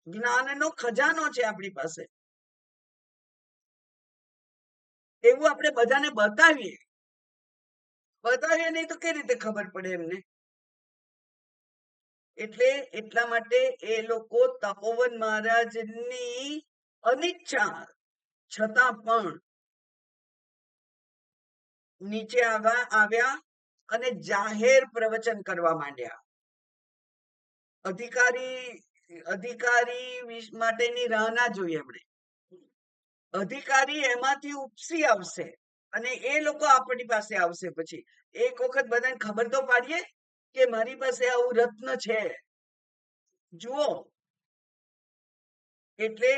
જ્ઞાનનો ખજાનો છે આપણી પાસે. એવું આપણે બધાને બતાવીએ નહીં તો કઈ રીતે ખબર પડે એમને? એટલે એટલા માટે એ લોકો તપોવન મહારાજની અનિચ્છા છતાં પણ નીચે આવ્યા અને જાહેર પ્રવચન કરવા માંડ્યા. અધિકારી માટેની રાહ ના જોઈએ આપણે. અધિકારી એમાંથી ઉપસી આવશે અને એ લોકો આપણી પાસે આવશે. પછી એક વખત બધાને ખબર તો પાડીએ કે મારી પાસે આવું રત્ન છે, જુઓ. એટલે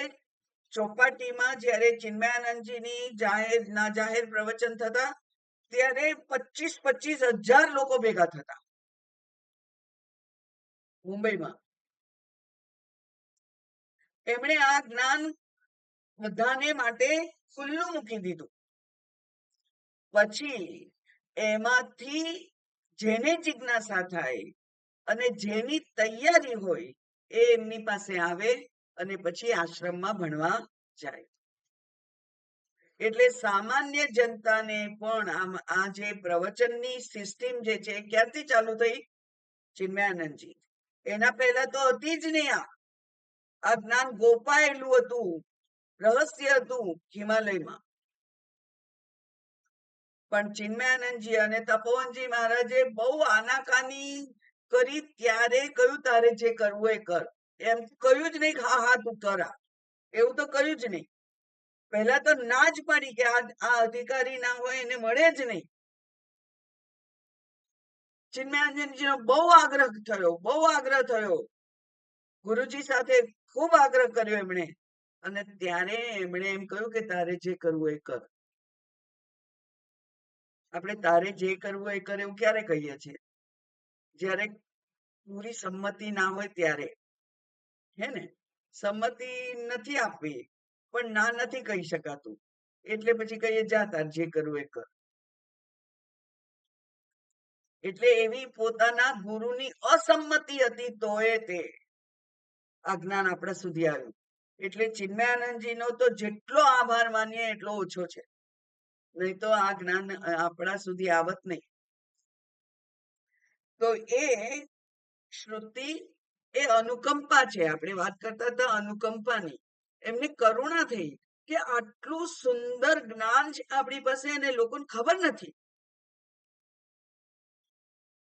ચોપાટીમાં જ્યારે ચિન્મયાનંદજીની જાહેર પ્રવચન થતા ત્યારે 25,000 લોકો ભેગા થતા મુંબઈમાં. એમણે આ જ્ઞાન બધાને માટે ખુલ્લું મૂકી દીધું. પછી એમાંથી જેને જિજ્ઞાસા થાય અને જેની તૈયારી હોય એ એમની પાસે આવે અને પછી આશ્રમમાં ભણવા જાય. એટલે સામાન્ય જનતાને પણ આ જે પ્રવચનની સિસ્ટમ જે છે ક્યારથી ચાલુ થઈ? ચિન્મયાનંદજી. એના પહેલા તો હતી જ નહીં. આ જ્ઞાન ગોપાયેલું હતું, રહસ્ય હતું હિમાલયમાં. પણ ચિન્મયાનંદજી અને તપોવનજી મહારાજે બહુ આનાકાની કરી ત્યારે કહ્યું તારે જે કરવું એ કર. એમ કહ્યું જ નહીં કે હા હા તું કરા, એવું તો કર્યું જ નહીં. પહેલા તો ના જ પાડી કે આ અધિકારી ના હોય એને મળે જ નહીં. ચિન્મયાનંદજીનો બહુ આગ્રહ થયો. ગુરુજી સાથે ખૂબ આગ્રહ કર્યો એમણે. અને ત્યારે એમણે એમ કહ્યું કે તારે જે કરવું એ કર. આપણે તારે જે કરવું એ કર એવું ક્યારે કહીએ છીએ? જ્યારે પૂરી સંમતિ ના હોય ત્યારે. હે ને? સંમતિ નથી આપવી પણ ના નથી કહી શકાતું, એટલે પછી કહીએ જા તાર જે કરવું એ કર. એટલે એવી પોતાના ગુરુની અસંમતિ હતી તોય તે આ જ્ઞાન આપણા સુધી આવ્યું. એટલે ચિન્મયાનંદજીનો તો જેટલો આભાર માનીએ એટલો ઓછો છે. નહીં તો આ જ્ઞાન આપણા સુધી આવત નહીં. તો એ શ્રુતિ એ અનુકંપા છે. આપણે વાત કરતા હતા અનુકંપાની. એમને કરુણા થઈ કે આટલું સુંદર જ્ઞાન છે આપણી પાસે અને લોકોને ખબર નથી.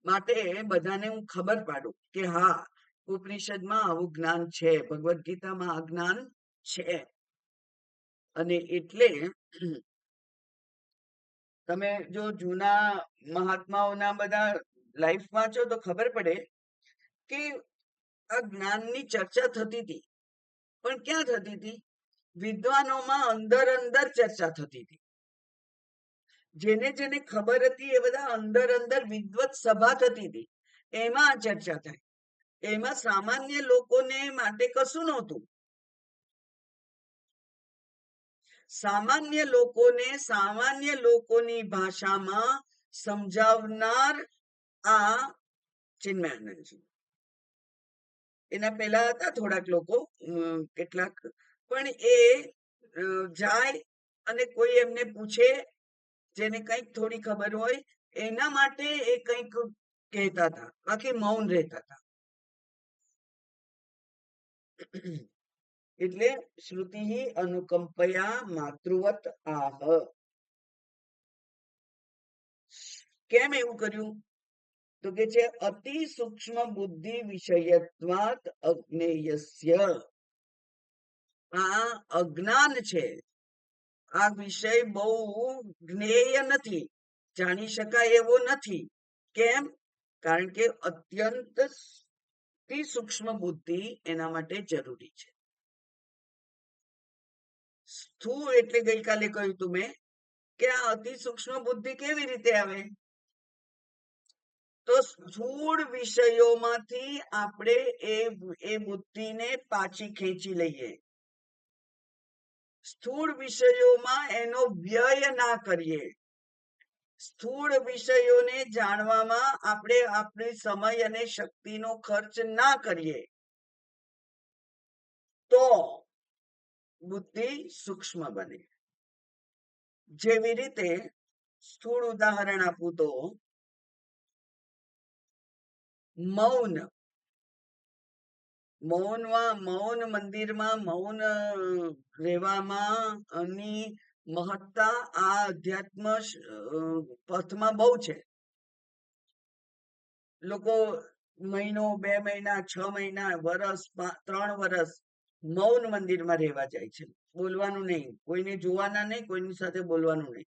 માટે બધાને હું ખબર પાડું કે હા, ઉપનિષદમાં આવું જ્ઞાન છે, ભગવદ્ ગીતામાં આ જ્ઞાન છે. અને એટલે તમે જો જૂના મહાત્માઓના બધા લાઈફ વાંચો તો ખબર પડે કે આ જ્ઞાનની ચર્ચા થતી હતી. પણ ક્યાં થતી હતી? વિદ્વાનોમાં અંદર અંદર ચર્ચા થતી હતી. જેને જેને ખબર હતી એ બધા અંદર વિદ્વત સભા થતી હતી. એમાં ચર્ચા થાય. એમાં સામાન્ય લોકોને માટે કશું નહોતું. સામાન્ય લોકોની ભાષામાં સમજાવનાર આ ચિન્મયાનંદજી. એના પહેલા હતા થોડાક લોકો, કેટલાક, પણ એ જાય અને કોઈ એમને પૂછે જેને કંઈક થોડી ખબર હોય એના માટે એ કંઈક કહેતા હતા, બાકી મૌન રહેતા હતા. એટલે શ્રુતિ અનુકંપયા માતૃવત આહ. કેમ એવું કર્યું? તો કે છે અતિ સૂક્ષ્મ બુદ્ધિ વિષયત્વાત અજ્ઞેયસ્ય. આ અજ્ઞાન છે. આ વિષય બહુ જ્ઞેય નથી, જાણી શકાય એવો નથી. કેમ? કારણ કે અત્યંત સૂક્ષ્મ બુદ્ધિ એના માટે જરૂરી છે. સ્થૂળ એટલે ગઈકાલે કહ્યું તું મેં કે આ અતિ સૂક્ષ્મ બુદ્ધિ કેવી રીતે આવે? તો સ્થૂળ વિષયોમાંથી આપણે એ બુદ્ધિને પાછી ખેંચી લઈએ. સ્થૂળ વિષયોમાં એનો વ્યય ના કરીએ. સ્થૂળ વિષયોને જાણવામાં આપણે આપણી સમય અને શક્તિનો ખર્ચ ના કરીએ તો બુદ્ધિ સૂક્ષ્મ બને. જેવી રીતે સ્થૂળ ઉદાહરણ આપું તો મૌન મૌન મંદિરમાં મૌન રહેવામાં ની મહત્તા આ અધ્યાત્મ પથમાં બહુ છે. લોકો મહિનો, 2 મહિના, 6 મહિના, વરસ, 3 વરસ મૌન મંદિરમાં રહેવા જાય છે. બોલવાનું નહીં, કોઈને જોવાના નહીં, કોઈની સાથે બોલવાનું નહીં.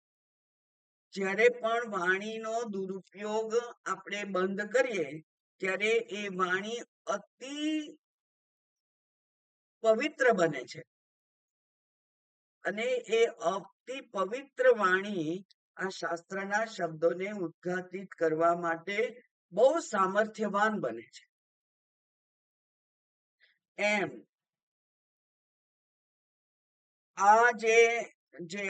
જ્યારે પણ વાણીનો દુરુપયોગ આપણે બંધ કરીએ ત્યારે એ વાણી અતિ પવિત્ર બને છે. અને એ અતિ પવિત્ર વાણી આ શાસ્ત્રના શબ્દોને ઉદ્ઘાટિત કરવા માટે બહુ સામર્થ્યવાન બને છે. એમ આ જે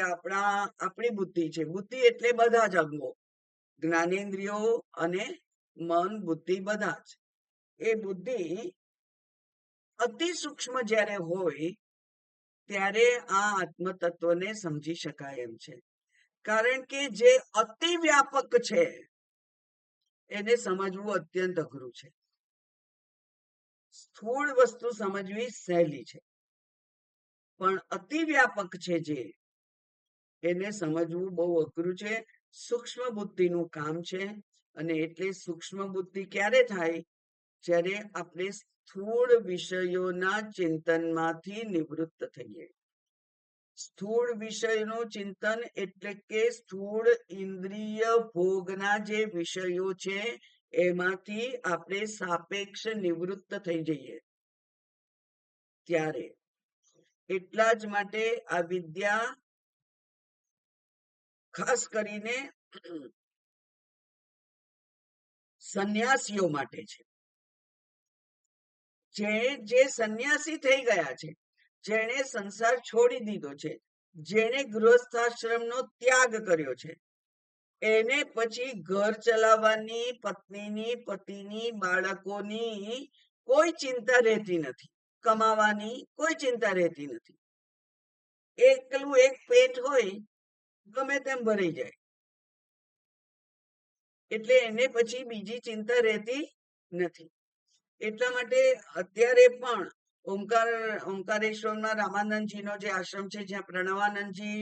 આપણી બુદ્ધિ છે, બુદ્ધિ એટલે બધા જ અંગો, જ્ઞાનેન્દ્રિયો અને મન, બુદ્ધિ બધા જ. એ બુદ્ધિ અતિ સૂક્ષ્મ જ્યારે હોય ત્યારે આ આત્મતત્વને સમજી શકાય એમ છે. કારણ કે જે અતિ વ્યાપક છે એને સમજવું અત્યંત અઘરું છે. સ્થૂળ વસ્તુ સમજવી સહેલી છે, પણ અતિ વ્યાપક છે જે, એને સમજવું બહુ અઘરું છે. સૂક્ષ્મ બુદ્ધિનું કામ છે. અને એટલે સૂક્ષ્મ બુદ્ધિ ક્યારે થાય? જ્યારે આપણે સ્થૂળ વિષયોના ચિંતનમાંથી નિવૃત્ત થઈએ. સ્થૂળ વિષયનું ચિંતન એટલે કે સ્થૂળ ઇન્દ્રિય ભોગના જે વિષયો છે એમાંથી આપણે સાપેક્ષ નિવૃત્ત થઈ જઈએ ત્યારે. એટલા જ માટે આ વિદ્યા ખાસ કરીને સંન્યાસીઓ માટે છે. જે સંન્યાસી થઈ ગયા છે, જેણે સંસાર છોડી દીધો છે, જેણે ગૃહસ્થાશ્રમનો ત્યાગ કર્યો છે, એને પછી ઘર ચલાવવાની, પત્નીની, પતિની, બાળકોની કોઈ ચિંતા રહેતી નથી. કમાવાની કોઈ ચિંતા રહેતી નથી. એકલું એક પેટ હોય ગમે તેમ ભરાઈ જાય. એટલે એને પછી બીજી ચિંતા રહેતી નથી. એટલા માટે અત્યારે પણ ઓમકારેશ્વરમાં રામાનંદજીનો જે આશ્રમ છે, જ્યાં પ્રણવાનંદજી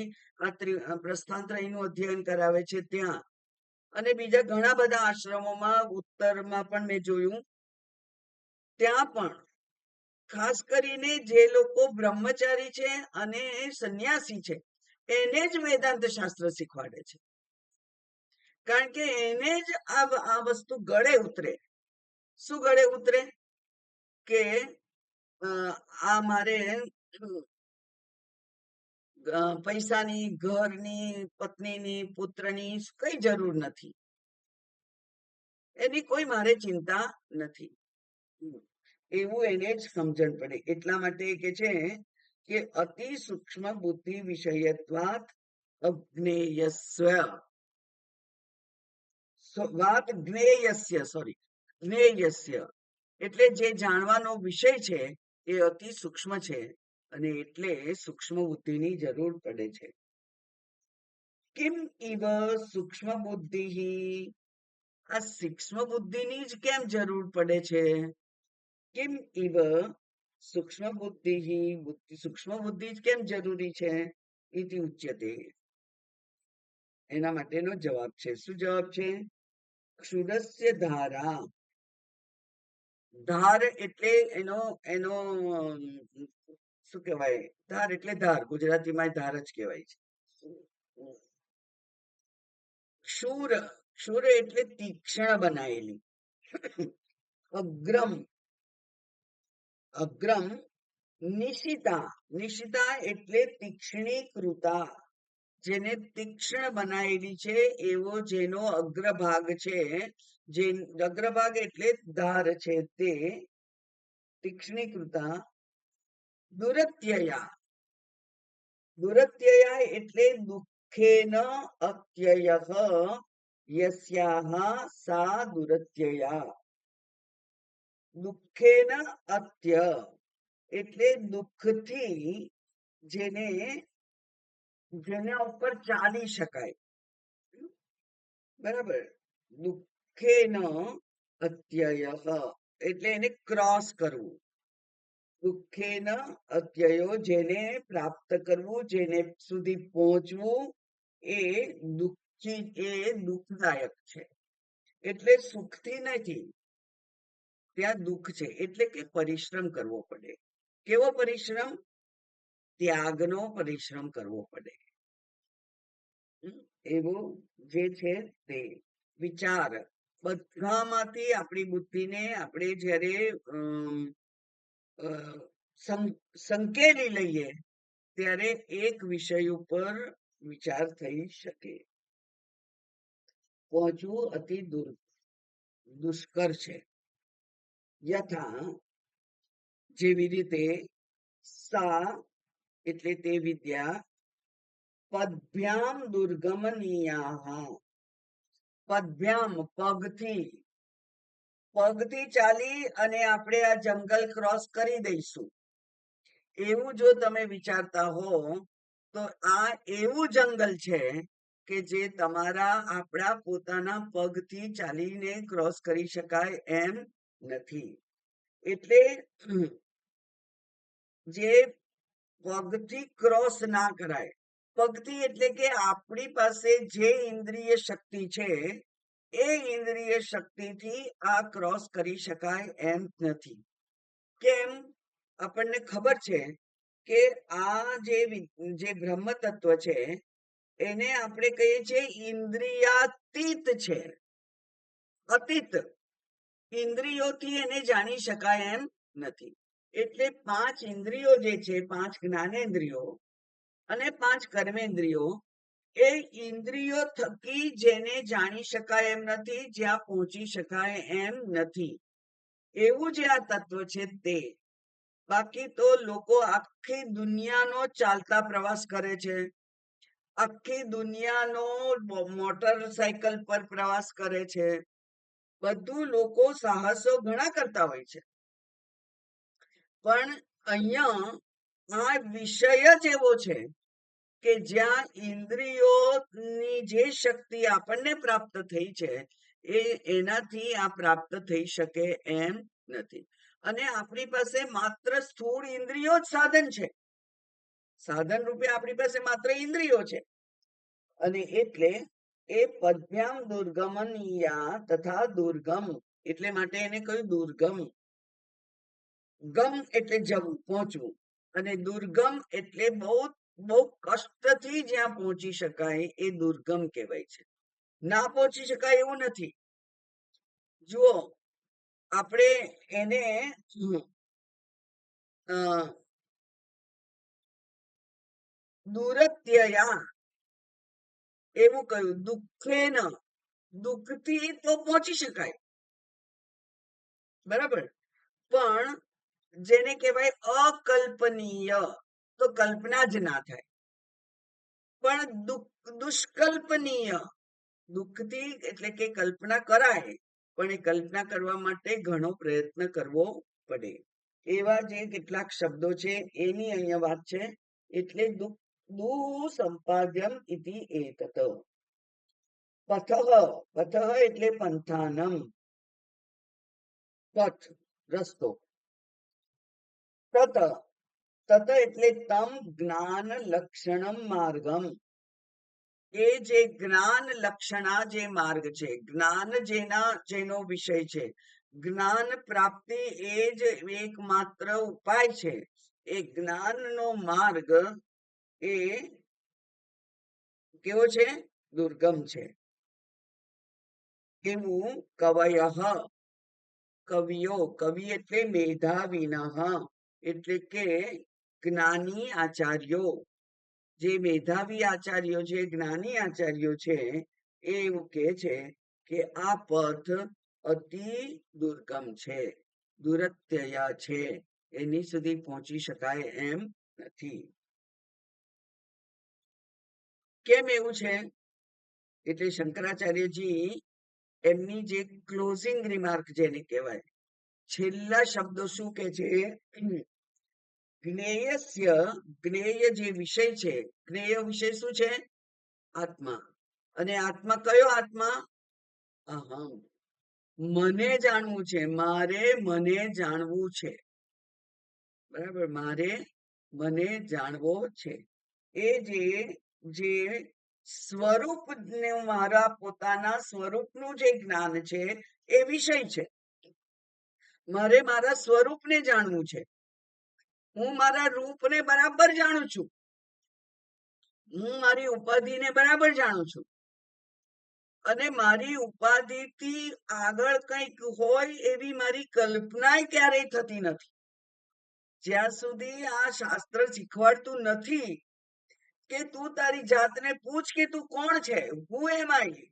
પ્રસ્થાનત્રયનું અધ્યયન કરાવે છે ત્યાં, અને બીજા ઘણા બધા આશ્રમોમાં ઉત્તરમાં પણ મેં જોયું, ત્યાં પણ ખાસ કરીને જે લોકો બ્રહ્મચારી છે અને સંન્યાસી છે એને જ વેદાંત શાસ્ત્ર શીખવાડે છે. કારણ કે એને જ આ વસ્તુ ગળે ઉતરે. શું ગળે ઉતરે? કે આ મારે પૈસાની, ઘરની, પત્નીની, પુત્રની કઈ જરૂર નથી. એની કોઈ મારે ચિંતા નથી. એવું એને જ સમજણ પડે. એટલા માટે કે છે કે અતિ સૂક્ષ્મ બુદ્ધિ વિષયત્વાત અજ્ઞેયસ્ય વાત જ્ઞેયસ્ય જ્ઞેયસ્ય એટલે જે જાણવાનો વિષય છે એ અતિ સૂક્ષ્મ છે, અને એટલે સૂક્ષ્મ બુદ્ધિની જરૂર પડે છે. કિમ ઇવ સૂક્ષ્મ બુદ્ધિ, આ સૂક્ષ્મ બુદ્ધિની જ કેમ જરૂર પડે છે? કિમ ઇવ સૂક્ષ્મ બુદ્ધિ, સૂક્ષ્મ બુદ્ધિ જ કેમ જરૂરી છે? ઇતિ ઉચ્યતે. એના માટેનો જવાબ છે. શું જવાબ છે? ક્ષુરસ્ય ધારા. ધાર એટલે એનો એનો શું કહેવાય? ધાર એટલે ધાર, ગુજરાતીમાં ધાર જ કહેવાય છે. ક્ષુર, ક્ષુર એટલે તીક્ષ્ણ બનાયેલી. અગ્રમ, અગ્રમ. નિશિતા, નિશિતા એટલે તીક્ષ્ણીકૃતા, જેને તીક્ષ્ણ બનાવેલી છે એવો જેનો અગ્રભાગ છે, જે અગ્રભાગ એટલે ધાર છે તે તીક્ષ્ણીકૃતા. દુરત્યયા, દુરત્યયા એટલે દુઃખેન અત્યયઃ યસ્યાહ સા દુરત્યયા. દુઃખેન અત્ય એટલે દુઃખથી જેના ઉપર ચાલી શકાય. બરાબર. દુઃખેન અત્યયઃ એટલે એને ક્રોસ કરવું. દુઃખેન અત્યયો, જેને પ્રાપ્ત કરવું, જેને સુધી પહોંચવું એ દુઃખદાયક છે. એટલે સુખથી નથી, ત્યાં દુઃખ છે. એટલે કે પરિશ્રમ કરવો પડે. કેવો પરિશ્રમ? ત્યાગનો પરિશ્રમ કરવો પડે. એવું જે છે તે વિચાર બધામાંથી આપણી બુદ્ધિને આપણે જ્યારે સંકેલી લઈએ ત્યારે એક વિષય ઉપર વિચાર થઈ શકે. પહોંચવું અતિ દુષ્કર છે. યથા, જેવી રીતે સા એટલે તે વિદ્યા પદભ્યામ દુર્ગમનીયા, પદભ્યામ પગથી ચાલી અને આપણે આ જંગલ ક્રોસ કરી દઈશું એવું જો તમે વિચારતા હો તો આ એવું જંગલ છે કે જે આપણા પોતાના પગથી ચાલીને ક્રોસ કરી શકાય એમ નથી. એટલે જે પગથી ક્રોસ ના કરાય, પગથી એટલે કે આપણી પાસે જે ઇન્દ્રિય શક્તિ છે એ ઇન્દ્રિય શક્તિથી આ ક્રોસ કરી શકાય એમ નથી. કેમ? આપણને ખબર છે કે આ જે બ્રહ્મ તત્વ છે એને આપણે કહીએ છીએ ઇન્દ્રિયાતીત છે. અતીત, ઇન્દ્રિયોથી એને જાણી શકાય એમ નથી. એટલે 5 ઇન્દ્રિયો જે છે, 5 જ્ઞાનેન્દ્રિયો અને 5 કર્મેન્દ્રિયો, એ ઇન્દ્રિયો થકી જેને જાણી શકાય એમ નથી, જ્યાં પહોંચી શકાય એમ નથી. એવું જે આ તત્વ છે તે. બાકી તો લોકો આખી દુનિયાનો ચાલતા પ્રવાસ કરે છે, આખી દુનિયાનો મોટરસાયકલ પર પ્રવાસ કરે છે. બધું લોકો સાહસો ઘણા કરતા હોય છે, પણ અહીંયા આ વિષય જ એવો છે કે જ્યાં ઇન્દ્રિયોની જે શક્તિ આપણને પ્રાપ્ત થઈ છે એનાથી આ પ્રાપ્ત થઈ શકે એમ નથી. અને આપણી પાસે માત્ર સ્થૂળ ઇન્દ્રિયો જ સાધન છે. સાધન રૂપે આપણી પાસે માત્ર ઇન્દ્રિયો છે. અને એટલે એ પદભ્યામ દુર્ગમનીયા તથા દુર્ગમ, એટલે માટે એને કહ્યું દુર્ગમ. ગમ એટલે જવું, પહોંચવું, અને દુર્ગમ એટલે બહુ બહુ કષ્ટથી જ્યાં પહોંચી શકાય એ દુર્ગમ કહેવાય છે. ના પહોંચી શકાય એવું નથી. જુઓ, આપણે એને દુરત્યયા એવું કહ્યું. દુઃખેન, દુઃખથી તો પહોંચી શકાય, બરાબર, પણ જેને કહેવાય અકલ્પનીય, તો કલ્પના જ ના થાય. પણ દુષ્કલ્પનીય, દુઃખથી એટલે કે કલ્પના કરાય, પણ એ કલ્પના કરવા માટે ઘણો પ્રયત્ન કરવો પડે. એવા જે કેટલાક શબ્દો છે એની અહીંયા વાત છે. એટલે દુઃસંપાદ્યમ ઇતિ એતત. પથઃ, પથઃ એટલે પંથાનમ, પથ રસ્તો. તત, તત એટલે તમ જ્ઞાન લક્ષણમ માર્ગમ, એ જે જ્ઞાન લક્ષણા જે માર્ગ છે, જ્ઞાન જેનો વિષય છે, જ્ઞાન પ્રાપ્તિ એ જ એકમાત્ર ઉપાય છે. એ જ્ઞાનનો માર્ગ એ કેવો છે? દુર્ગમ છે. એવું કવયઃ, કવિઓ, કવિ એટલે મેધાવિનઃ, એટલે કે જ્ઞાની આચાર્યો. જે મેધાવી આચાર્યો છે, જ્ઞાની આચાર્યો છે, એ એવું કે છે કે આ પથ અતિ દુર્ગમ છે, દુરત્યયા છે, એની સુધી પહોંચી શકાય એમ નથી. કેમ એવું છે? એટલે શંકરાચાર્યજી એમની જે ક્લોઝિંગ રિમાર્ક જેને કહેવાય, છેલ્લા શબ્દો શું કે છે? જ્ઞેયસ્ય, જ્ઞેય જે વિષય છે, જ્ઞેય વિષય શું છે? આત્મા. અને આત્મા કયો આત્મા? અહમ. મને જાણવું છે, મારે મને જાણવું છે. બરાબર, મને જાણવો છે. એ જે સ્વરૂપ ને મારા પોતાના સ્વરૂપનું જે જ્ઞાન છે એ વિષય છે. મારે મારા સ્વરૂપને જાણવું છે. હું મારા રૂપને બરાબર જાણું છું. હું મારી ઉપાધિને બરાબર જાણું છું. અને મારી ઉપાધિથી આગળ કંઈક હોય એવી મારી કલ્પના ક્યારેય થતી નથી. જ્યાં સુધી આ શાસ્ત્ર શીખવાડતું નથી કે તું તારી જાતને પૂછ કે તું કોણ છે, હું એમ આઈ.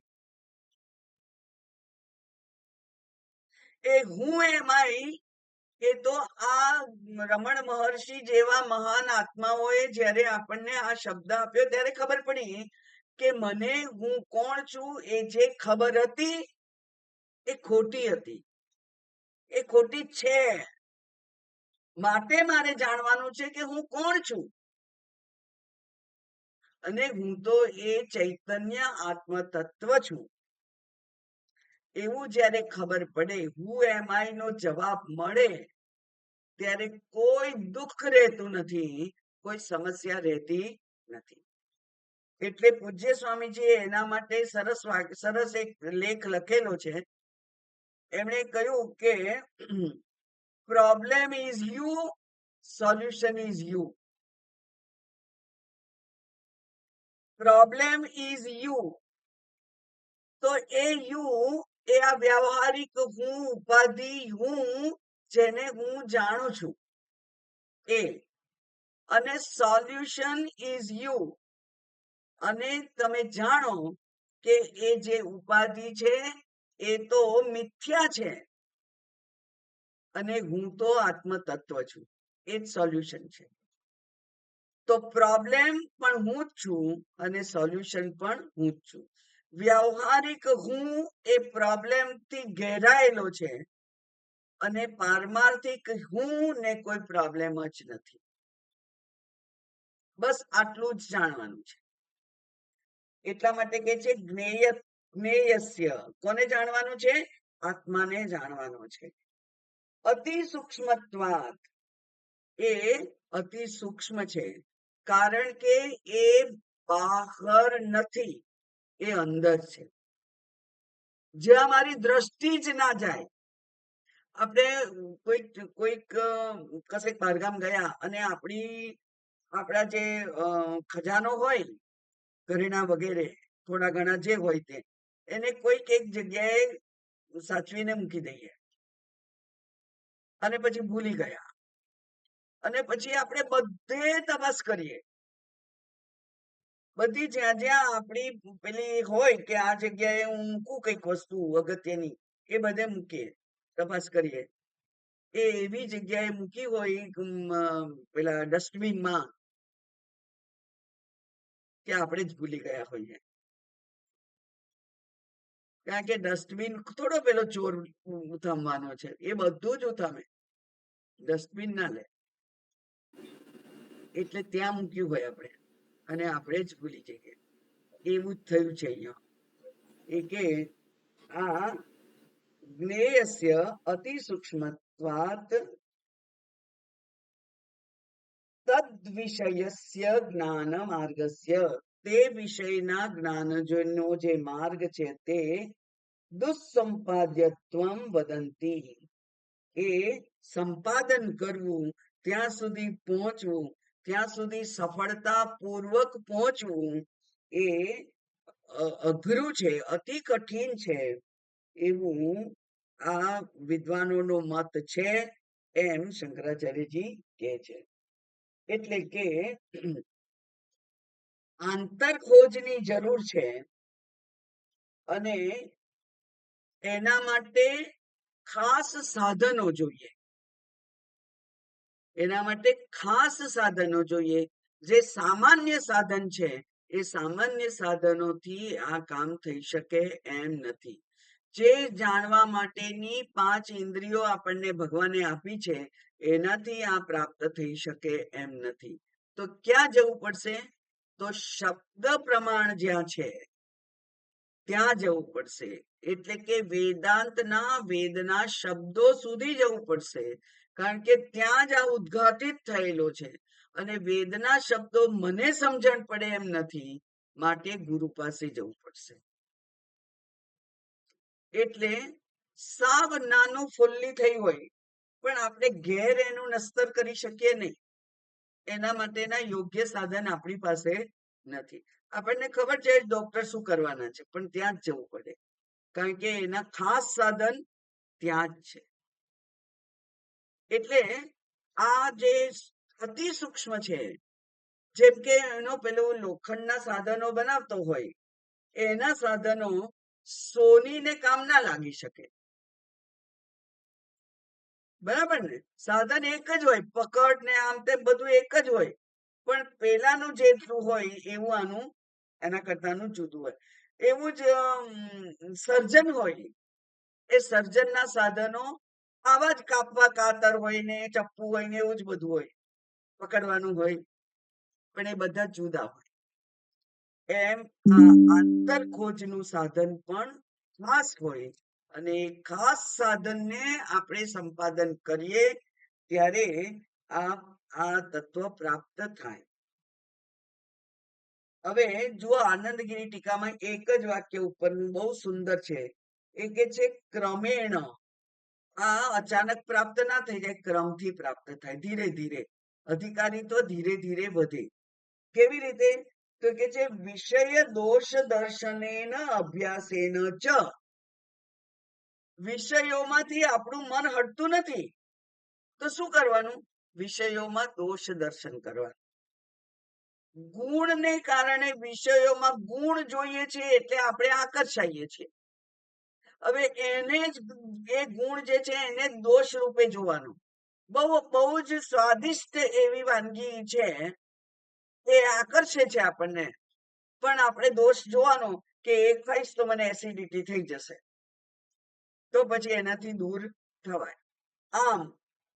એ હું એમ આઈ એ તો આ રમણ મહર્ષિ જેવા મહાન આત્માઓએ જ્યારે આપણને આ શબ્દ આપ્યો ત્યારે ખબર પડી કે મને હું કોણ છું એ જે ખબર હતી એ ખોટી હતી. એ ખોટી છે. માટે મારે જાણવાનું છે કે હું કોણ છું. અને હું તો એ ચૈતન્ય આત્મ તત્વ છું એવું જ્યારે ખબર પડે, હું એમ આઈ નો જવાબ મળે ત્યારે કોઈ દુઃખ રહેતું નથી, કોઈ સમસ્યા રહેતી નથી. એટલે પૂજ્ય સ્વામીજીએ એના માટે સરસ એક લેખ લખેલો છે. એમણે કહ્યું કે problem is you, solution is you. Problem is you. તો એ યુ એ આ વ્યવહારિક હું, ઉપાધિ હું, જેને હું જાણું છું એ. અને સોલ્યુશન ઇઝ યુ. અને તમે જાણો કે એ જે ઉપાધિ છે એ તો મિથ્યા છે અને હું તો આત્મ તત્વ છું. એ જ સોલ્યુશન છે. તો પ્રોબ્લેમ પણ હું જ છું અને સોલ્યુશન પણ હું જ છું. વ્યવહારિક હું એ પ્રોબ્લેમ થી ઘેરાયેલો છે અને પારમાર્થિક હું ને કોઈ પ્રોબ્લેમ જ નથી. બસ આટલું જ જાણવાનું છે. એટલા માટે કે છે જ્ઞેયસ્ય. કોને જાણવાનું છે? આત્માને જાણવાનો છે. અતિ સૂક્ષ્મત્વાત. એ અતિ સૂક્ષ્મ છે કારણ કે એ બહાર નથી, એ અંદર છે. જ્યાં મારી દ્રષ્ટિ જ ના જાય. આપણે કોઈક કશેક બહારગામ ગયા અને આપણા જે ખજાનો હોય, ઘરેણા વગેરે થોડા ઘણા જે હોય તે, એને કોઈક એક જગ્યાએ સાચવીને મૂકી દઈએ અને પછી ભૂલી ગયા. અને પછી આપણે બધે તપાસ કરીએ. બધી જ્યાં જ્યાં આપણી પેલી હોય કે આ જગ્યાએ હું મૂકું કઈક વસ્તુ અગત્યની, એ બધે મૂકીએ, તપાસ કરીએ. એ એવી જગ્યાએ મૂકી હોય પેલા ડસ્ટબિનમાં કે આપણે જ ભૂલી ગયા હોઈએ. કારણ કે ડસ્ટબિન થોડો પેલો ચોર ઉથામવાનો છે, એ બધું જ ઉથામે, ડસ્ટબિન ના લે. એટલે ત્યાં મૂક્યું હોય આપણે અને આપણે જ ભૂલી જઈએ. એવું જ થયું છે અહીંયા. એ કે આ જ્ઞેયસ્ય અતિ સૂક્ષ્મત્વાત તદ વિષયસ્ય જ્ઞાન માર્ગસ્ય. તે વિષયના જ્ઞાનનો જે માર્ગ છે તે દુસ્સંપાદ્યત્વમ વદંતી. એ સંપાદન કરવું, ત્યાં સુધી પહોંચવું, ત્યાં સુધી સફળતા પૂર્વક પહોંચવું એ અઘરું છે, અતિ કઠિન છે એવું આ વિદ્વાનોનો મત છે, એમ શંકરાચાર્યજી કહે છે. એટલે કે આંતર ખોજની જરૂર છે અને એના માટે ખાસ સાધનો જોઈએ. એના માટે ખાસ સાધનો જોઈએ. જે સામાન્ય સાધન છે એ સામાન્ય સાધનોથી આ કામ થઈ શકે એમ નથી. જે જાણવા માટેની 5 ઇન્દ્રિયો આપણને ભગવાને આપી છે એનાથી આ પ્રાપ્ત થઈ શકે એમ નથી. તો ક્યાં જવું પડશે? તો શબ્દ પ્રમાણ જ્યાં છે ત્યાં જવું પડશે. એટલે કે વેદાંતના વેદના શબ્દો સુધી જવું પડશે. કારણ કે ત્યાં જ આ ઉદ્ઘાટિત થયેલો છે. અને વેદના શબ્દો મને સમજણ પડે એમ નથી, માટે ગુરુ પાસે જવું પડશે. એટલે સાવ નાનું ફુલ્લી થઈ હોય પણ આપણે ઘેર એનું નસ્તર કરી શકીએ નહીં. એના માટેના યોગ્ય સાધન આપણી પાસે નથી. આપણને ખબર છે ડોક્ટર શું કરવાના છે, પણ ત્યાં જ જવું પડે, કારણ કે એના ખાસ સાધન ત્યાં જ છે. એટલે આ જે અતિ સૂક્ષ્મ છે, જેમ કે એનો પેલું લોખંડના સાધનો બનાવતો હોય, એના સાધનો સોનીને કામ ના લાગી શકે. બરાબર ને? સાધન એક જ હોય, પકડ ને આમ તેમ બધું એક જ હોય, પણ પેલાનું જેટલું હોય એવું આનું એના કરતાનું જુદું હોય. એવું જ સર્જન હોય, એ સર્જનના સાધનો આવા જ કાપવા કાતર હોય ને ચપ્પુ હોય ને એવું જ બધું હોય, પકડવાનું હોય, પણ એ બધા જુદા હોય. એમ આ આંતર ખોજનું સાધન પણ ખાસ હોય, અને ખાસ સાધનને આપણે સંપાદન કરીએ ત્યારે આ આ તત્વ પ્રાપ્ત થાય. હવે જુઓ, આનંદગીરી ટીકામાં એક જ વાક્ય ઉપરનું બહુ સુંદર છે. એ કે છે ક્રમેણ. આ અચાનક પ્રાપ્ત ના થઈ જાય, ક્રમથી પ્રાપ્ત થાય, ધીરે ધીરે. અધિકારી તો ધીરે ધીરે વધે. કેવી રીતે? તો કે છે વિષય દોષ દર્શનેન અભ્યાસેન ચ. વિષયોમાંથી આપણું મન હટતું નથી, તો શું કરવાનું? વિષયોમાં દોષ દર્શન કરવાનું. ગુણને કારણે વિષયોમાં ગુણ જોઈએ છે એટલે આપણે આકર્ષાઈએ છીએ. હવે એને જ એ ગુણ જે છે એને દોષ રૂપે જોવાનું. બહુ બહુ જ સ્વાદિષ્ટ એવી વાનગી છે, એ આકર્ષે છે આપણને, પણ આપણે દોષ જોવાનો કે એક ખાઈશ તો મને એસિડિટી થઈ જશે, તો પછી એનાથી દૂર થવાય. આમ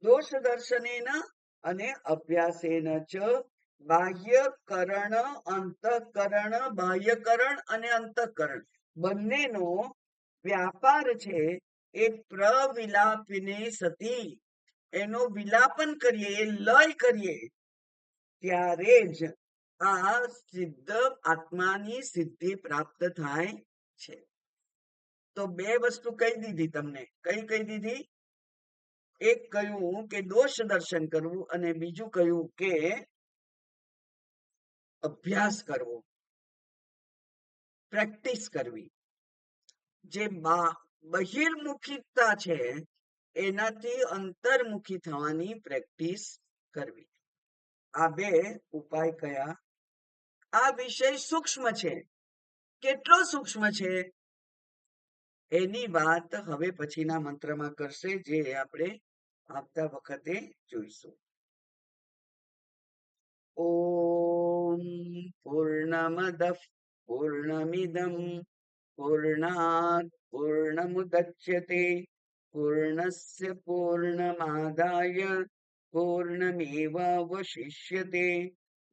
દોષ દર્શનેન અને અભ્યાસેન ચ બાહ્યકરણ અંતઃકરણ, બાહ્યકરણ અને અંતઃકરણ બંનેનો વ્યાપાર છે એ પ્રવિલાપિને સતી. એનો વિલાપન કરીએ, લય કરીએ, ત્યારે જ આ સિદ્ધ આત્માની સિદ્ધિ પ્રાપ્ત થાય છે. તો બે વસ્તુ કહી દીધી તમને. કઈ કહી દીધી? એક કહ્યું કે દોષ દર્શન કરવું, અને બીજું કહ્યું કે અભ્યાસ કરવો, પ્રેક્ટિસ કરવી. જે બહિર્મુખીતા છે એનાથી અંતર્મુખી થવાની પ્રેક્ટિસ કરવી. આ બે ઉપાય કયા? આ વિષય સૂક્ષ્મ છે. કેટલો સૂક્ષ્મ છે એની વાત હવે પછીના મંત્રમાં કરશે, જે આપણે આવતા વખતે જોઈશું. ઓમ પૂર્ણમદ પૂર્ણમિદમ પૂર્ણાત પૂર્ણમુદચ્યતે પૂર્ણસ્ય પૂર્ણમાદાય પૂર્ણમેવાવશિષ્યતે.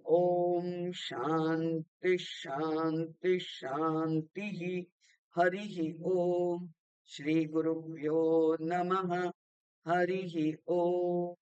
ઓમ શાંતિ શાંતિ શાંતિ. હરિ ઓમ. શ્રી ગુરુભ્યો નમઃ. હરિ ઓમ.